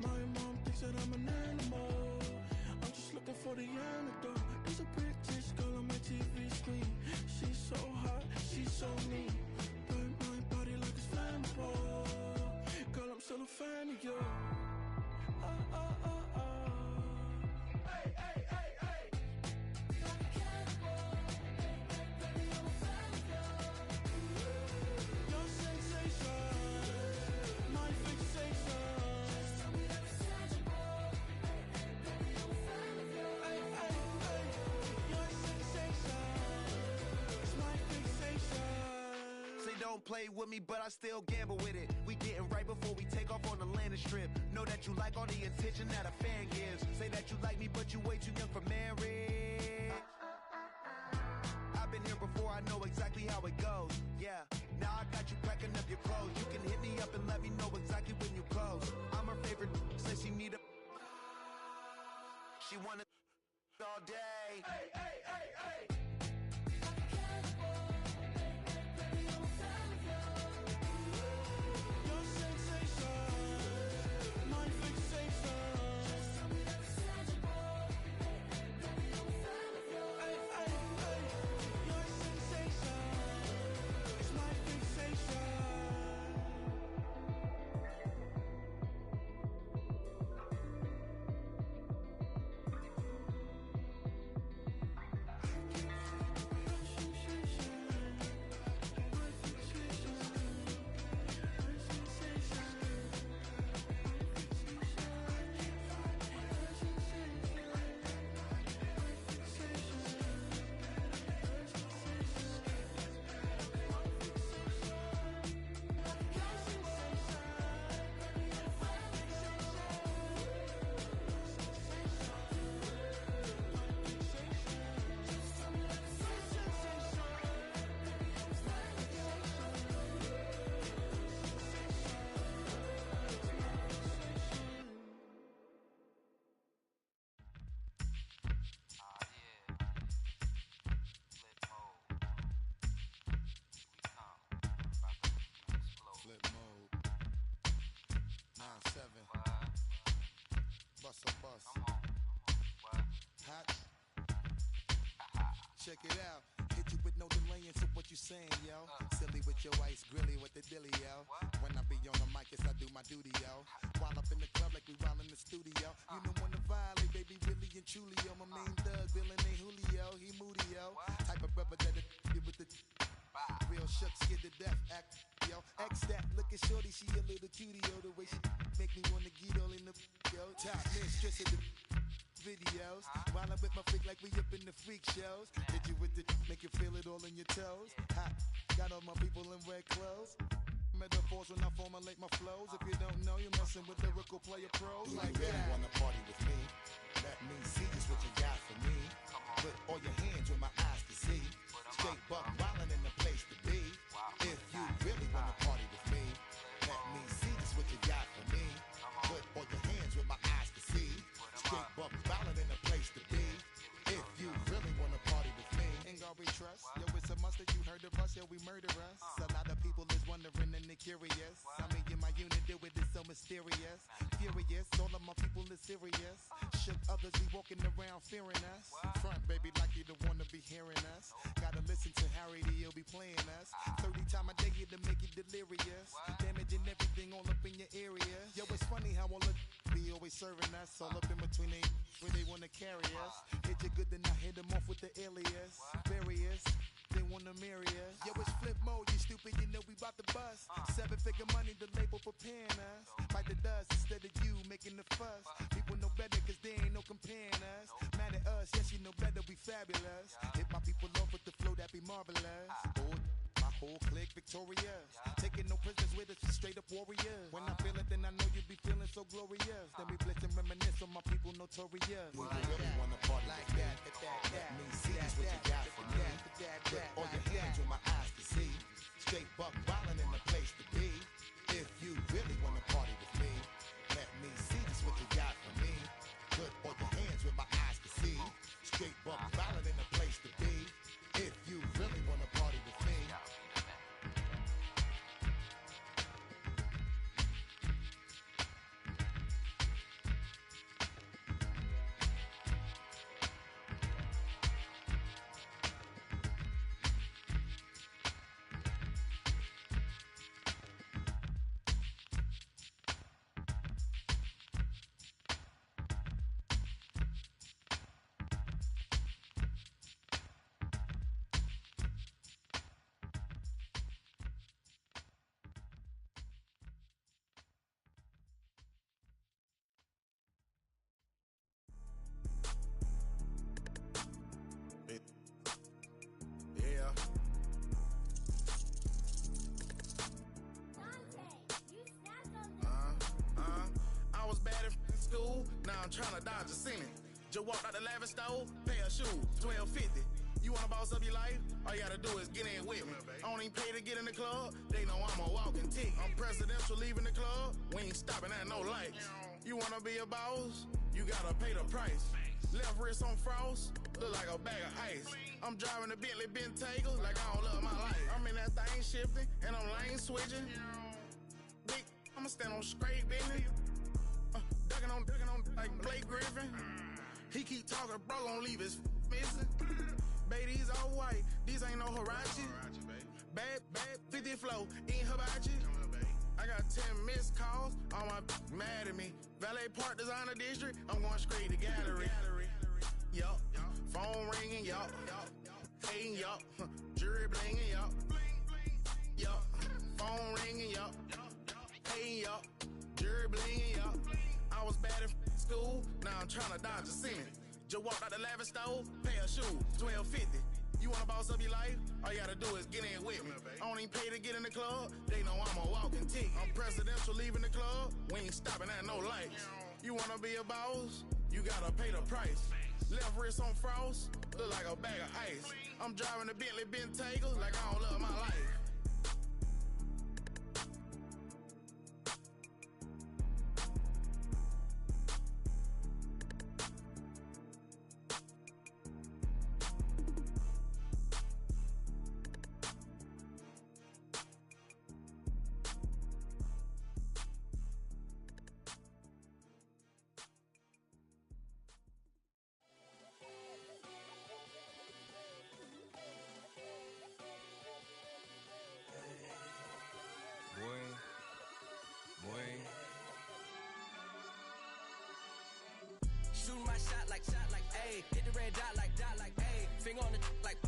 My mom thinks that I'm an animal. I'm just looking for the antidote. There's a British girl on my TV screen. She's so hot, she's so mean. Burn my body like it's flammable. Girl, I'm still a fan of you. Hey, hey, hey, hey. Like a cannibal. Hey, hey, baby, I'm a fan of you. Your sensation, my fixation. Just tell me that it's tangible. Hey, hey, baby, I'm a fan of you. Hey, hey, hey. Your sensation, it's my fixation. Say don't play with me, but I still gamble with it. We getting right before we take off on the landing strip. Know that you like all the attention that a fan gives. Say that you like me, but you way too young for marriage. I've been here before, I know exactly how it goes. Yeah, now I got you packing up your clothes. You can hit me up and let me know exactly when you close. I'm her favorite, says she need a. She wanna all day. Hey, hey, hey, hey. Like a cannibal. Hey, hey, baby, I'm a fan of you. Your sensation, my fixation. Just tell me that it's tangible. Hey, hey, baby, I'm a fan of you. Hey, hey, hey. Your sensation, it's my fixation. Flip mode. 9-7. Bust a bus. Hot. Check it out. Hit you with no delay into what you saying, yo. Silly with your ice, grilly with the dilly, yo. When I be on the mic, yes, I do my duty, yo. While up in the club like we while in the studio. You don't wanna violate, baby, really and truly, yo. My main thug, villain ain't Julio, he moody, yo. Type of brother that'll with the real shook, scared to death, act, yo. X that, look at shorty, she a little cutie, yo. The way she make me wanna get all in the, yo. Top mistress of the videos. While I'm with my freak like we up in the freak shows. Hit you with the, make you feel it all in your toes. Hot, got all my people in red clothes. Metaphors when I formulate my flows. If you don't know, you're messing with lyrical player pros. Do Like you really that. wanna party with me? Let me see just what you got for me. Put all your hands where my eyes can see. Straight buck wildin' in the place to be. If you really wanna party with me, let me see just what you got for me. Put all your hands where my eyes can see. Straight buck wildin' in the place to be. If you really wanna party with me, Ain't gonna be trust. Yo, it's a must that you heard of us. Yo, we murder us. A lot of people is wondering and they curious. I mean, in my unit do it is so mysterious. Furious, all of my people is serious. Shook others be walking around fearing us. Front, baby, like you don't wanna be hearing us. Gotta listen to Harry, he'll be playing us. 30 times a day to make you delirious. Damaging everything all up in your area. Yo, it's funny how all the be always serving us. All up in between they where they wanna carry us. Hit you good, then I hit them off with the alias. Various, they wanna marry us. Yo, it's flip mode, you stupid, you know we bout to bust. 7-figure money, the label preparing us. Bite the dust instead of you making the fuss. People know better cause they ain't no comparing us. Mad at us, yes, you know better, we fabulous. Hit my people off with the flow, that be marvelous. My whole clique victorious. Taking no prisoners with us, straight up warriors. When I feel it, then I know you be feeling so glorious. Then we blitz and reminisce on my people notorious. do you really wanna party Like with me? that, Let me see just what you got for me. Put all your hands where my eyes can see. Straight buck wildin' in the place to be. If you really wanna party with me, let me see just what you got for me. Put all your hands where my eyes can see. Straight buck wildin' in the place to be. If you really wanna party with me. I'm trying to dodge a sentence. Just walked out the lavish store, pay a shoe, $12.50. You wanna boss up your life? All you gotta do is get in with me. I don't even pay to get in the club. They know I'm a walking tick. I'm presidential leaving the club. We ain't stopping at no lights. You wanna be a boss? You gotta pay the price. Left wrist on frost, look like a bag of ice. I'm driving a Bentley Bentayga like I don't love my life. I'm in that thing shifting and I'm lane switching. Big, I'ma stand on straight business. Ducking on like Blake Griffin. He keep talking, bro, gon' leave his missing. Baby, these all white, these ain't no Hirachi. Bad, 50 flow, ain't hibachi. I got 10 missed calls, all my mad at me. Valet Park Designer District, I'm going straight to gallery. Yup, phone ringing, yup. Hating, yup. Jury blinging, yup. Yup, phone ringing, yup. Hating, yup. Jury blinging, yup. I was bad in school, now I'm trying to dodge a sentence. Just walked out the lavish store, pay a shoe, $12.50. You wanna boss up your life? All you gotta do is get in with me. I don't even pay to get in the club. They know I'm a walking tick. I'm presidential leaving the club. We ain't stopping at no lights. You wanna be a boss? You gotta pay the price. Left wrist on frost, look like a bag of ice. I'm driving a Bentley Bentayga like I don't love my life. Shooting my shot like, ayy. Hit the red dot like, ayy. Finger on the like,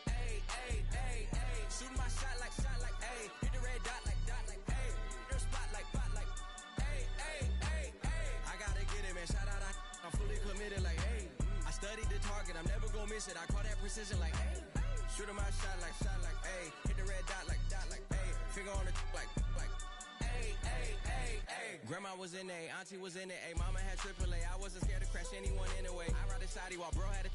ayy, ayy, ayy, ayy. Shooting my shot like, ayy. Hit the red dot like, ayy. Your spot like, ayy, ayy, ayy, ayy. I gotta get it, man. Shout out, I'm fully committed like, ayy. I studied the target, I'm never gonna miss it. I call that precision like, ayy. Shooting my shot like, ayy. Hit the red dot like, ayy. Finger on the like, ayy, ayy, ayy, ayy. Grandma was in A, auntie was in it, ayy. Mama had AAA. I wasn't scared to crash anyone anyway. I ride a shoddy while bro had a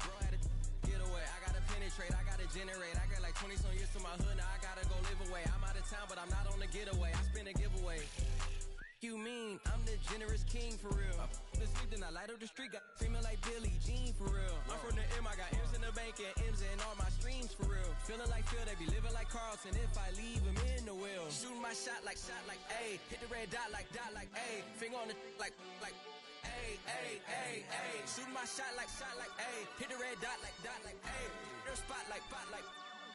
get away. I gotta penetrate, I gotta generate. I got like 20 some years to my hood, now I gotta go live away. I'm out of town, but I'm not on the getaway. I spin a giveaway. You mean I'm the generous king for real? I the sleep, then I light up the street, got screaming like Billie Jean for real. I'm from the M, I got M's in the bank and M's in all my streams for real. Feeling like Phil, they be living like Carlton if I leave him in the wheel. Shooting my shot like, ayy. Hit the red dot like, ayy. Finger on the like, ayy, ayy, ayy, ayy. Shooting my shot like, ayy. Hit the red dot like, ayy. Your spot like,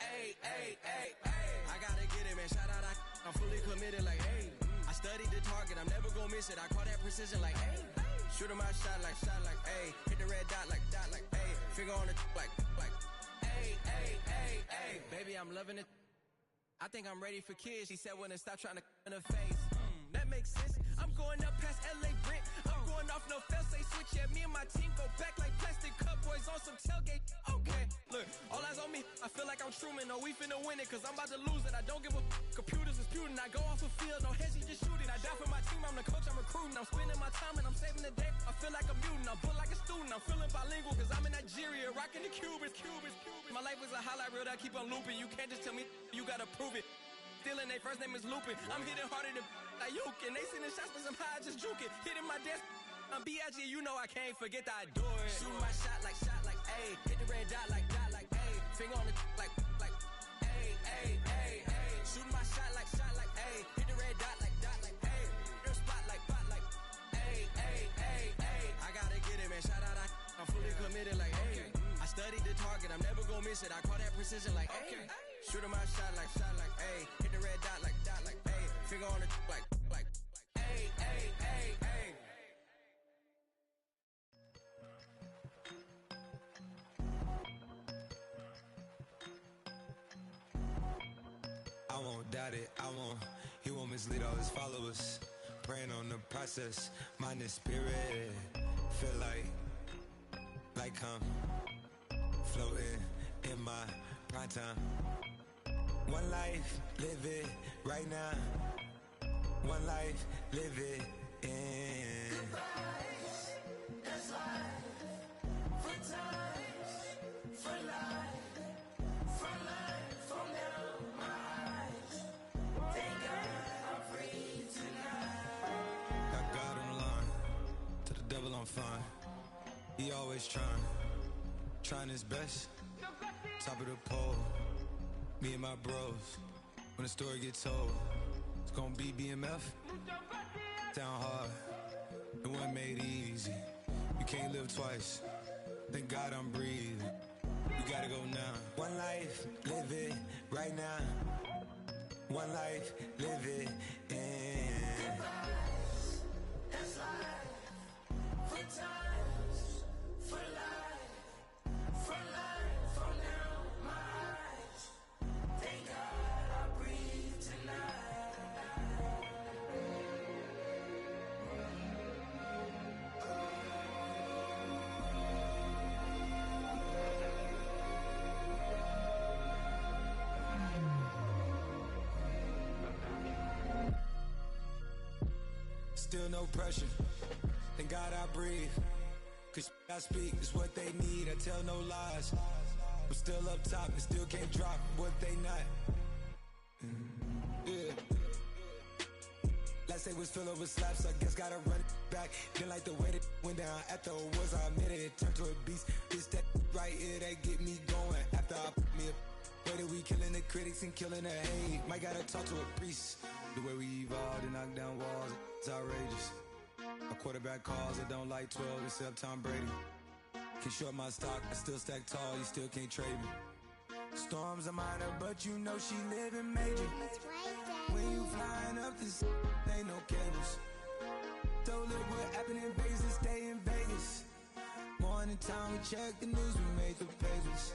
ayy, ayy, ayy, ayy. I gotta get it, man. Shout out, I'm fully committed like, ayy. I studied the target, I'm never gonna miss it. I call that precision like, ayy. Shooting my shot like, ayy. Hit the red dot like, ayy. Finger on the like, ayy, ayy, ayy, ayy. Baby, I'm loving it. I think I'm ready for kids. She said when to stop trying to in her face. That makes sense. I'm going up past LA Brent. I'm going off no fail, say switch. Yeah, me and my team go back like plastic cup boys on some tailgate. Okay, look, all eyes on me. I feel like I'm Truman. No, we finna win it, cause I'm about to lose it. I don't give a computers disputing. I go off the field, no heads, just shooting. I die for my team, I'm the coach, I'm recruiting. I'm spending my time and I'm saving the day. I feel like a mutant, I'm built like a student. I'm feeling bilingual, cause I'm in Nigeria, rocking the Cubans. My life is a highlight reel that I keep on looping. You can't just tell me, you gotta prove it. Stealing, they first name is Lupin. I'm hitting harder than Ayuk, and they sending shots for some high, just juke it. Hitting my desk, I'm B.I.G., you know I can't forget that I do it. Shooting my shot like, ayy. Hit the red dot like, ayy. Finger on the like, ayy, ayy, ayy, ayy. Shooting my shot like, ayy. Hit the red dot like, ayy. Your spot like, ayy, ayy, ayy, ayy. I gotta get it, man. Shout out, I'm fully committed like, ayy. I studied the target, I'm never gonna miss it. I call that precision like, ayy. Shooting my shot like, ayy. Hit the red dot like, ayy. Finger on the like, ayy, ayy, ayy, ayy. I won't doubt it, he won't mislead all his followers. Praying on the process, mind and spirit. Feel like I'm floating in my prime time. One life, live it right now. One life, live it in. fun. He always trying his best. Top of the pole, me and my bros. When the story gets told, it's gonna be BMF. Down hard, it wasn't made easy. You can't live twice. Thank God I'm breathing. We gotta go now. One life, live it right now. One life, live it in. That's life. For times, for life. For life, for now, my eyes. Thank God I breathe tonight. Still no pressure. Thank God I breathe. Cause I speak is what they need. I tell no lies. I'm still up top and still can't drop what they not. Yeah. Last day was filled with slaps, I guess gotta run it back. Didn't like the way that went down after awards, I admit it turned to a beast. It's that right here that get me going. After I put me a way that we killing the critics and killing the hate. Might gotta talk to a priest. The way we evolved and knock down walls, it's outrageous. A quarterback calls, I don't like 12 except Tom Brady. Can short my stock, I still stack tall, you still can't trade me. Storms are minor, but you know she living major. When you flying up this, ain't no cables. Don't look what happened in Vegas and stay in Vegas. Morning time, we check the news, we made the pages.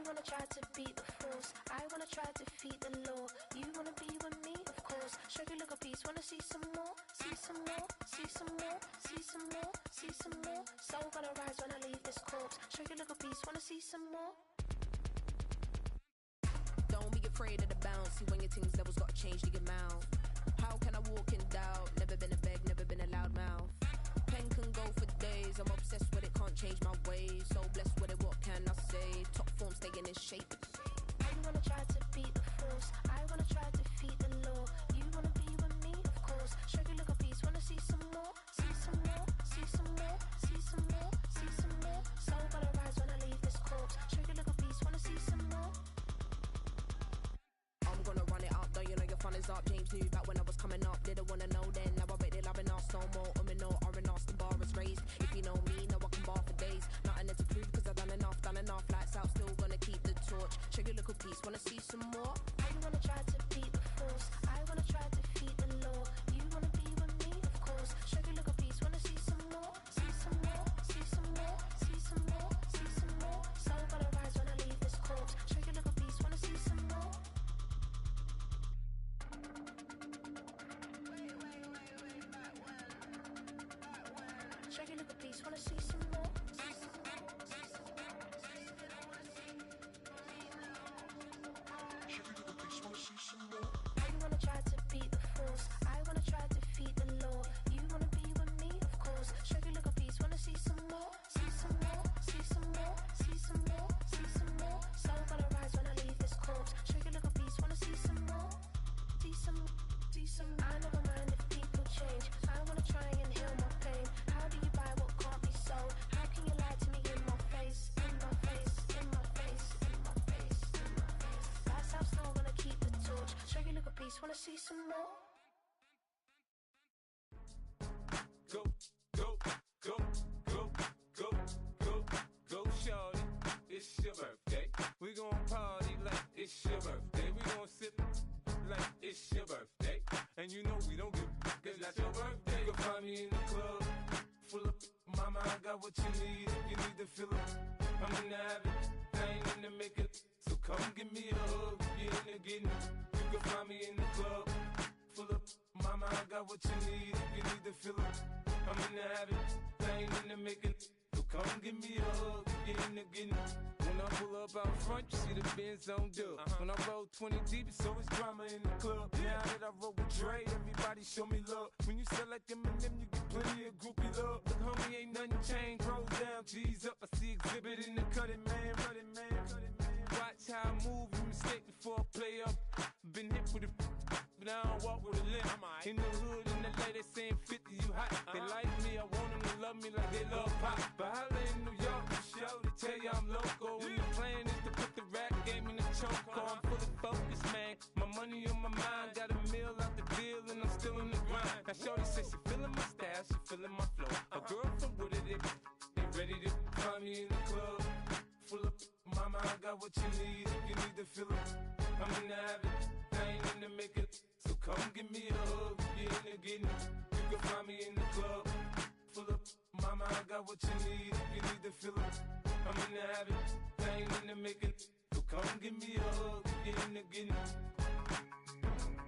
wanna try to beat the force. I wanna try to defeat the law. You wanna be with me, of course. Show you look a piece, wanna see some more, see some more, see some more, see some more, see some more. Soul gonna rise when I leave this corpse. Show you look a piece, wanna see some more. Don't be afraid of the bounce. See when your things levels gotta change to your mouth. How can I walk in doubt? Never been a beg, never been a loud mouth. Pen can go for days. I'm obsessed with it, can't change my ways. So blessed with it, what can I say? Top form staying in shape. You wanna try to beat the force. I wanna try to defeat the law. You wanna be with me, of course. Show you look a piece, wanna see some more, see some more, see some more, see some more, see some more. Soul gonna rise when I leave this corpse. Show you look a piece, wanna see some more. I'm gonna run it up, though you know your fun is up. James knew back when I was coming up. Didn't wanna know then, now I bet they loving us no more. No, R&R's the bar is raised. If you know me, know I can bar for days. Nothing there to prove, cause I've done enough. Lights out, still gonna keep the torch. Show you little piece, wanna see some more? You wanna try to beat the force. I wanna try to defeat the law. You wanna be with me, of course. Show you look a piece, wanna see some more, see some more, see some more, see some more, see some more. Soul gonna rise when I leave this corpse. Show you look a piece, wanna see some more. Show you look a piece, wanna see some more. You wanna try to beat the force. I wanna try to defeat the law. You wanna be with me, of course. Show you look a piece, wanna see some more, see some more, see some more, see some more, see some more. Soul gonna rise when I leave this corpse. Show you look a piece, wanna see some more, see some, see some. I never mind if people change. I wanna try and heal my pain. How do you buy what can't be sold? How can you lie to me in my face, in my face, in my face, in my face, in my face? That's how still gonna keep the torch. Show you look a piece, wanna see some more. Go, go, go, go, go, go, go, shorty. It's your birthday. We gon' party like it's your birthday. We gon' sip like it's your birthday. And you know we don't give cause that's your birthday. You can find me in the club, full of mama, I got what you need. If you need to fill up, I'm in the habit, I ain't in the makeup. So come give me a hug, you in the getting. You can find me in the club, full of mama, I got what you need. If you need to fill up, I'm in the habit, I ain't in the making. So come give me a hug, get in the getting. When I pull up out front, you see the Benz on dub. When I roll 20 deep, it's always drama in the club. Now that I roll with Dre, everybody show me love. When you sell like Eminem, you get plenty of groupie love. Look, homie, ain't nothing changed. Rolls down, G's up. I see exhibit in the cutting, man. Running, man. Watch how I move, you mistake before I play up. Been hit with a but I don't walk with a limp. In the hood, in the LA, they saying 50, you hot. They like me, I want them to love me like they love pop. But holla in New York, the show, they tell you I'm local. When the plan is to put the rap game in the choke. I'm fully focused, man. My money on my mind, got a meal out the deal, and I'm still in the grind. Now shorty says she feeling my style, she feeling my flow. A girl from Wooded, they ready to find me in the club. Full of mama, I got what you need. If you need to fill it, I'm in the habit, I ain't in the makeup. So come give me a hug, you in the getting. You can find me in the club, full of mama, I got what you need. If you need to fill it, I'm in the habit, I ain't in the making. So come give me a hug, you in the getting.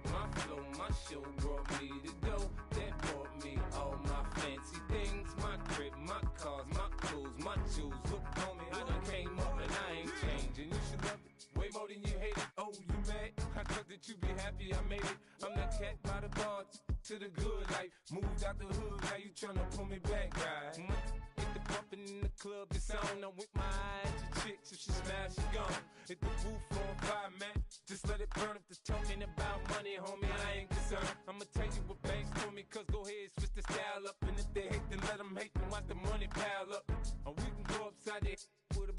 My flow, my show brought me to go. That brought me all my fancy things. My crib, my cars, my clothes, my jewels. Look, homie, I done came up and I ain't changing. You should love it way more than you hate it. Oh, you mad? I thought that you be happy I made it. I'm that cat by the bar to the good life. Moved out the hood, now you tryna pull me back, right? Hit the bumpin' in the club, it's on. I'm with my eyes to chicks, if she smash, she gone. Hit the roof on fire, man. Just let it burn. If they're talking about money, homie, I ain't concerned. I'ma tell you what banks told me, cause go ahead, switch the style up. And if they hate, then let them hate, then watch the money pile up. Or we can go upside there with a.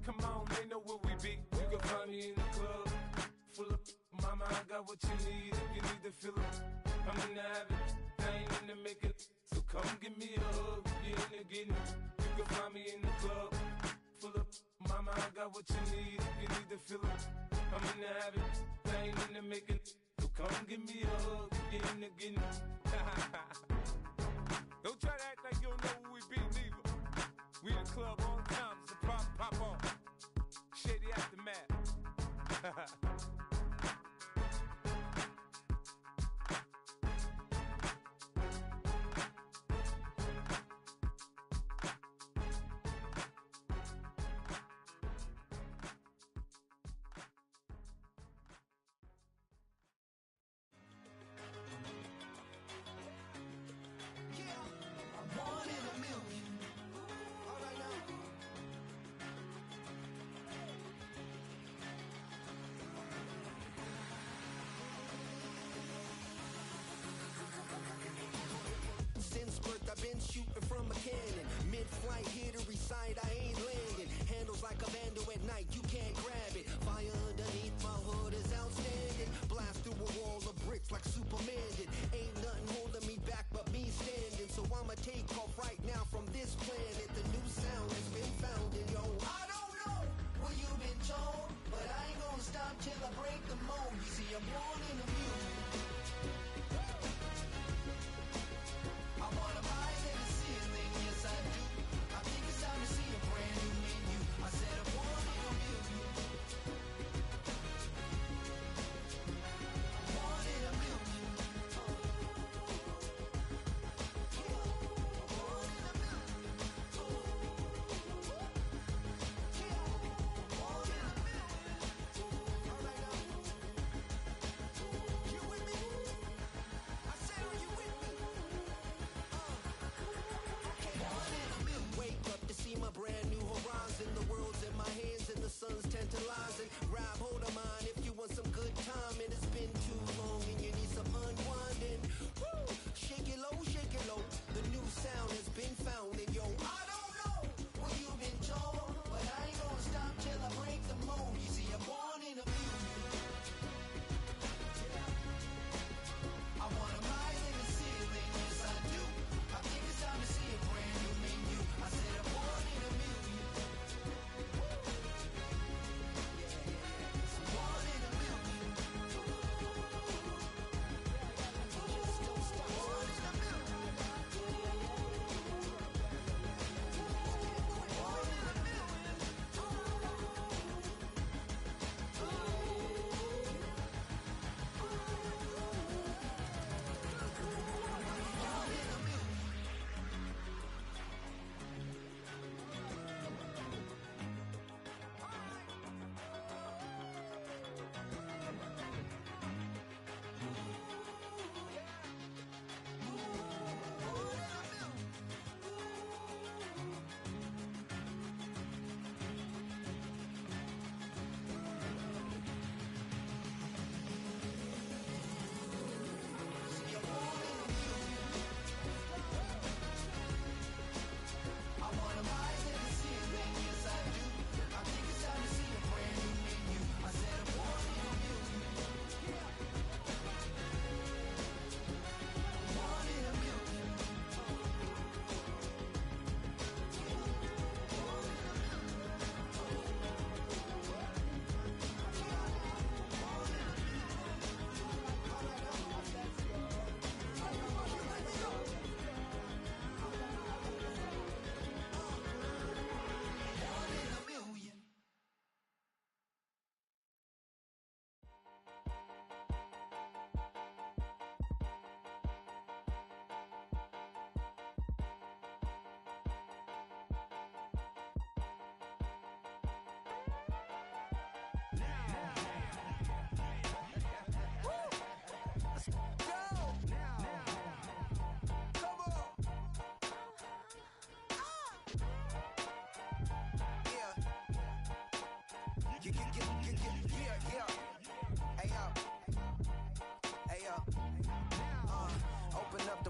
Come on, they know where we be. You can find me in the club, full of mama, I got what you need. If you need to fill it, I'm in the habit, I ain't in the makeup. So come give me a hug, you in the getting. You can find me in the club, full of mama, I got what you need. If you need to fill it, I'm in the habit, I ain't in the makeup. So come give me a hug, you in the getting. Don't try to act like you don't know who we be, neither. We in the club all the time, so pop on. Shady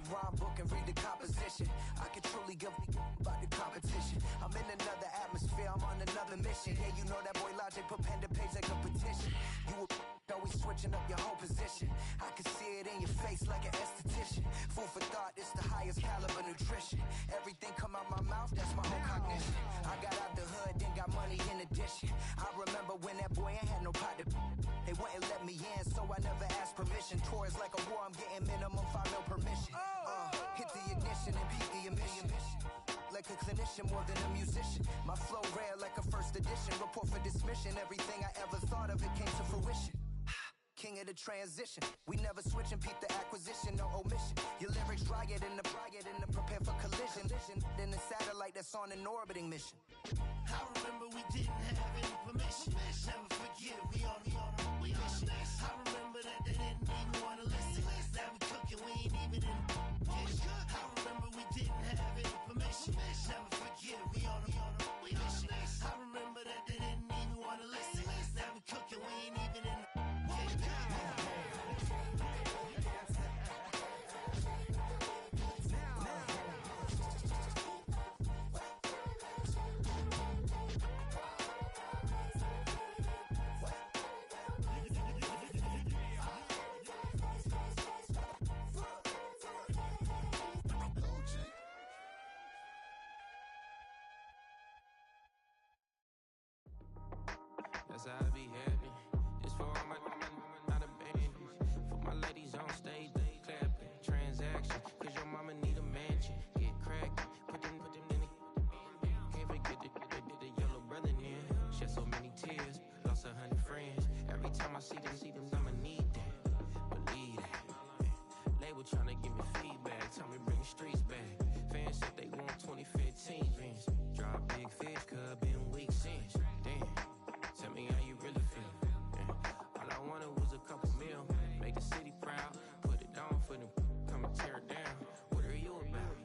the rhyme book and read the composition. I can truly give about the competition. I'm in another atmosphere, I'm on another mission. Yeah, you know that boy Logic put pen to page like a petition. You always switching up your whole position. I can see it in your face like an esthetician. Food for thought, it's the highest caliber nutrition. Everything come out my mouth, that's my whole cognition. I got out the hood, then got money in addition. I remember when that boy ain't had no pot to. They wouldn't let me in, so I never asked permission. Tours like a war, I'm getting minimum 5 mil permission. Hit the ignition and beat the emission. Like a clinician more than a musician. My flow rare like a first edition. Report for dismission. Everything I ever thought of, it came to fruition. King of the transition. We never switch and peep the acquisition, no omission. Your lyrics dry it in the prepare for collision. Then the satellite that's on an orbiting mission. I remember we didn't have any permission. Never forget we on we mission. I remember that they didn't even wanna listen. Now we cooking, we ain't even in the kitchen. I remember we didn't have any permission. Never forget we on we mission. I remember that they didn't even wanna listen. Now we cooking, we ain't even in the That's how I be happening. This for all my not abandoned. For my ladies on stage, they clapping. Transaction, cause your mama need a mansion. Get crackin', put them in the. Can't forget the yellow brother in. Shed so many tears, lost 100 friends. Every time I see them, I'ma need that. Believe that. Label tryna give me feedback, tell me bring the streets back. Fans said they want 2015 Vince. Drop big fish, cuz been weak since. Damn. Tell me how you really feel. Yeah. All I wanted was a couple mil. Make the city proud. Put it on for them. Come and tear it down. What are you about?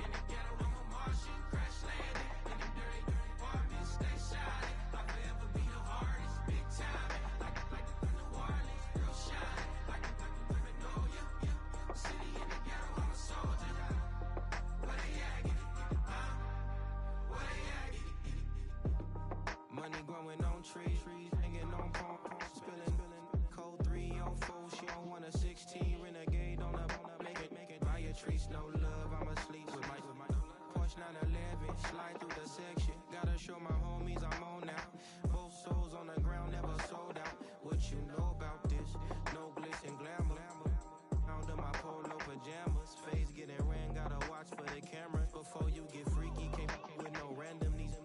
In the ghetto, I'm a Martian. Crash landing. In the dirty apartment. Stay shining. I'll forever be the hardest. Big time. Like the New Orleans. Real shine. Like the women know you. City in the ghetto, I'm a soldier. Where they at? Where they at? Money growing on trees, hanging on palm, spilling, cold 3 on 4. She don't want a 16, renegade on a make it. Buy a tree, no love, I'ma sleep with my Porsche 911, slide through the section. Gotta show my homies I'm on now. Both souls on the ground, never sold out. What you know about this? No glitz and glamour. Under my polo pajamas, face getting ran, gotta watch for the cameras. Before you get freaky, can't with no random these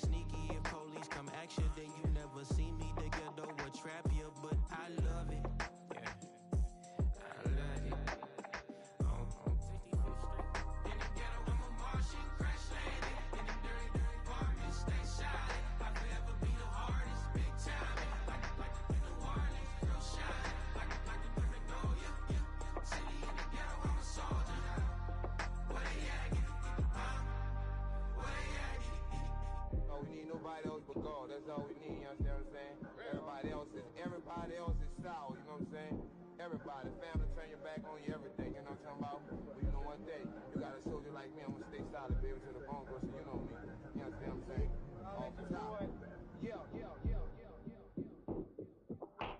sneaky. If police come action, then you never see me. The ghetto will trap you, but I love it. Yeah, I love it. In the ghetto, I'm a Martian, crash landing. In the dirty apartment, stay shining. I'll forever be the hardest, big time. Like the New Orleans, real shine. Like the women know you. City in the ghetto, I'm a soldier. Where they at? Where they at? We need nobody else but God. That's all we need, you understand what I'm saying? Everybody else is sour, you know what I'm saying? Everybody, family, turn your back on you, everything, you know what I'm talking about? But you know one day, you got a soldier like me, I'm gonna stay solid, baby, to the bone, bro, so you know me. You understand what I'm saying? Off the top.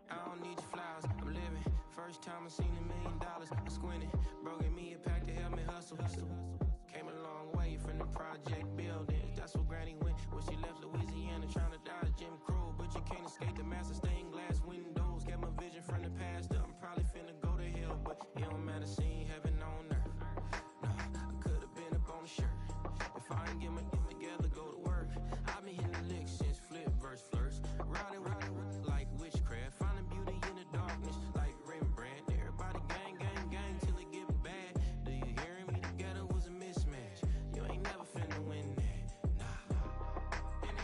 I don't need your flowers, I'm living. First time I seen $1 million, I squinted. Broke at me, a pack to help me hustle. Came a long way from the project buildings. That's where Granny went when she left Louisiana, trying to dodge Jim Crow. But you can't escape the master stained glass windows. Got my vision from the past. I'm probably finna go to hell, but it don't matter. Seeing heaven on earth. No, I could have been up on the shirt. If I ain't get my together, go to work. I've been hitting the licks since flip verse first. Riding like witchcraft, finding beauty in the darkness like Rembrandt. Everybody gang, gang, gang till it get bad. Do you hear me? Together was a mismatch. You ain't never finna win that. Nah. In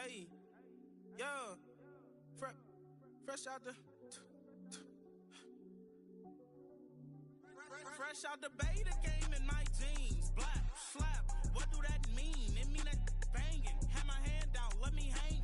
Hey, yeah. Fresh out the. Fresh out the beta game in my jeans. Black, slap, what do that mean? It mean that banging. Had my hand out, let me hang